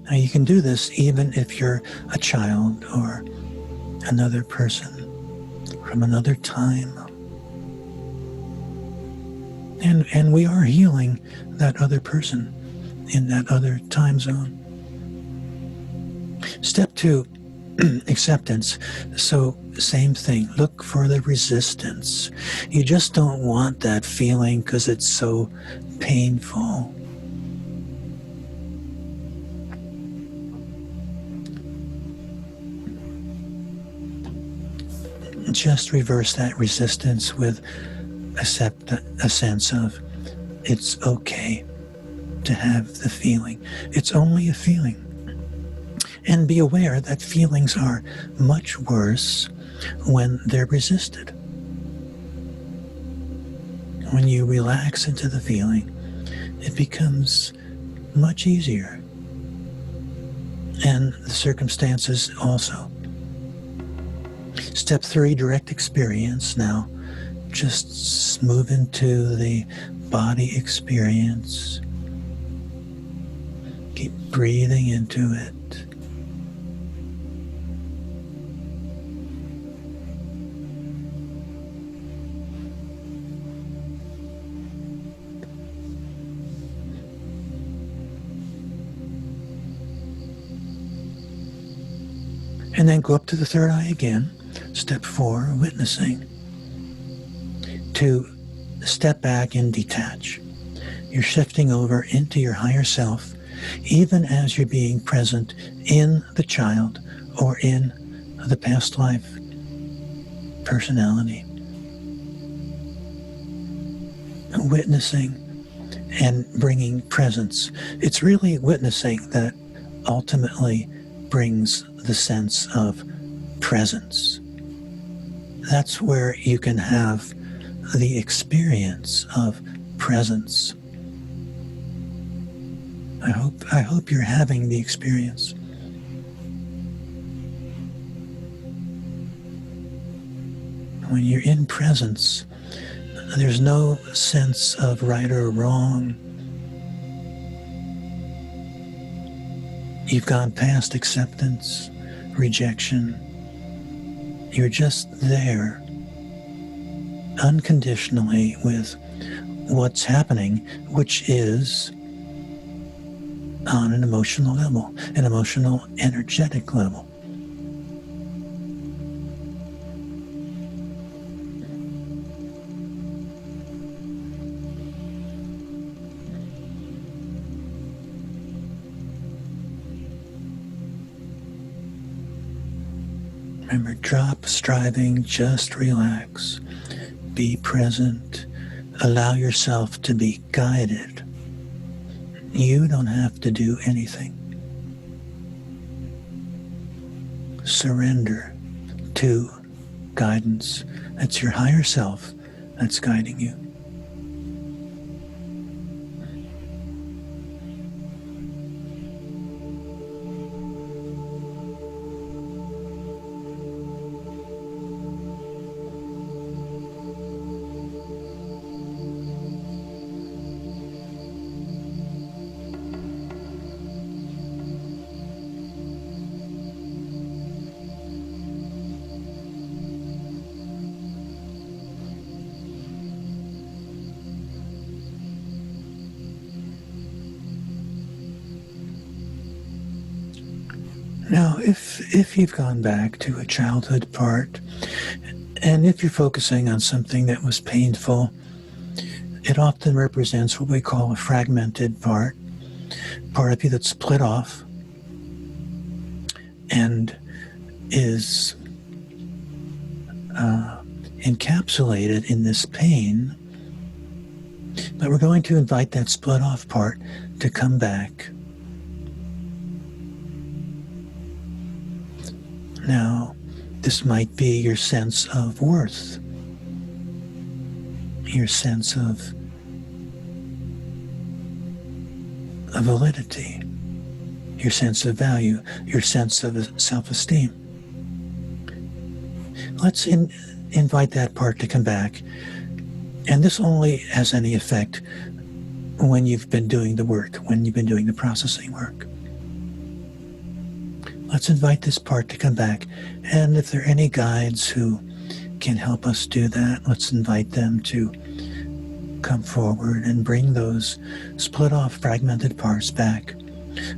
S1: Now you can do this even if you're a child or another person from another time. And we are healing that other person in that other time zone. Step 2, acceptance. So same thing, look for the resistance. You just don't want that feeling because it's so painful. Just reverse that resistance with a sense of it's okay to have the feeling. It's only a feeling. And be aware that feelings are much worse when they're resisted. When you relax into the feeling, it becomes much easier. And the circumstances also. Step 3, direct experience. Now, just move into the body experience. Keep breathing into it. And then go up to the third eye again. Step 4, witnessing. To step back and detach. You're shifting over into your higher self, even as you're being present in the child or in the past life personality. Witnessing and bringing presence. It's really witnessing that ultimately brings the sense of presence. That's where you can have the experience of presence. I hope you're having the experience. When you're in presence, there's no sense of right or wrong. You've gone past acceptance, rejection. You're just there, unconditionally with what's happening, which is on an emotional level, an emotional, energetic level. Remember, drop striving, just relax. Be present. Allow yourself to be guided. You don't have to do anything. Surrender to guidance. That's your higher self that's guiding you. Now, if you've gone back to a childhood part, and if you're focusing on something that was painful, it often represents what we call a fragmented part of you that's split off and is encapsulated in this pain. But we're going to invite that split off part to come back. Now, this might be your sense of worth, your sense of validity, your sense of value, your sense of self-esteem. Let's invite that part to come back. And this only has any effect when you've been doing the work, when you've been doing the processing work. Let's invite this part to come back. And if there are any guides who can help us do that, let's invite them to come forward and bring those split off, fragmented parts back.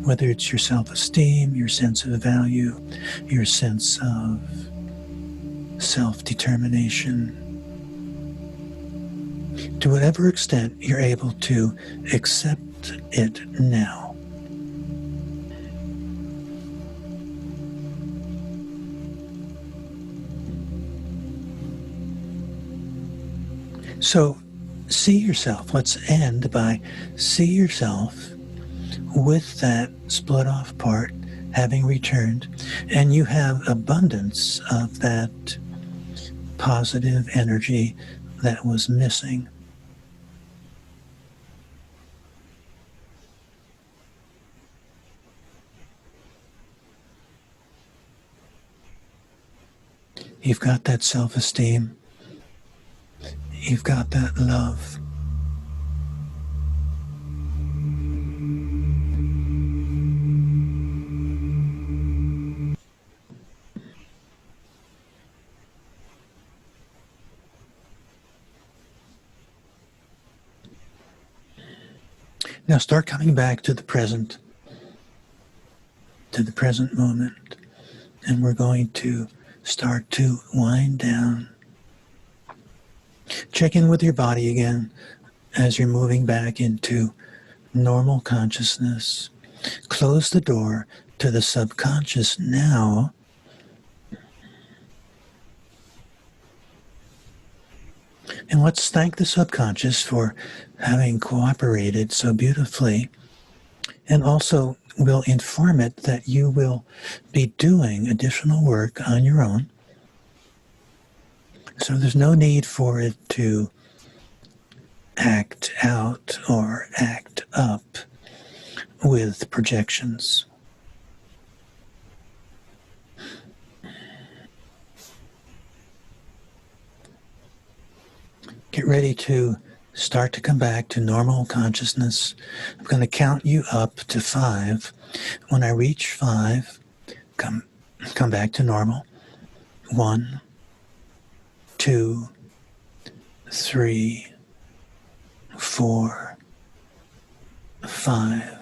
S1: Whether it's your self-esteem, your sense of value, your sense of self-determination. To whatever extent you're able to accept it now. So see yourself. Let's end by see yourself with that split off part having returned, and you have abundance of that positive energy that was missing. You've got that self-esteem. You've got that love. Now start coming back to the present moment. And we're going to start to wind down. Check in with your body again as you're moving back into normal consciousness. Close the door to the subconscious now. And let's thank the subconscious for having cooperated so beautifully. And also we'll inform it that you will be doing additional work on your own. So there's no need for it to act out or act up with projections. Get ready to start to come back to normal consciousness. I'm going to count you up to 5. When I reach 5, come back to normal. 1, 2, 3, 4, 5.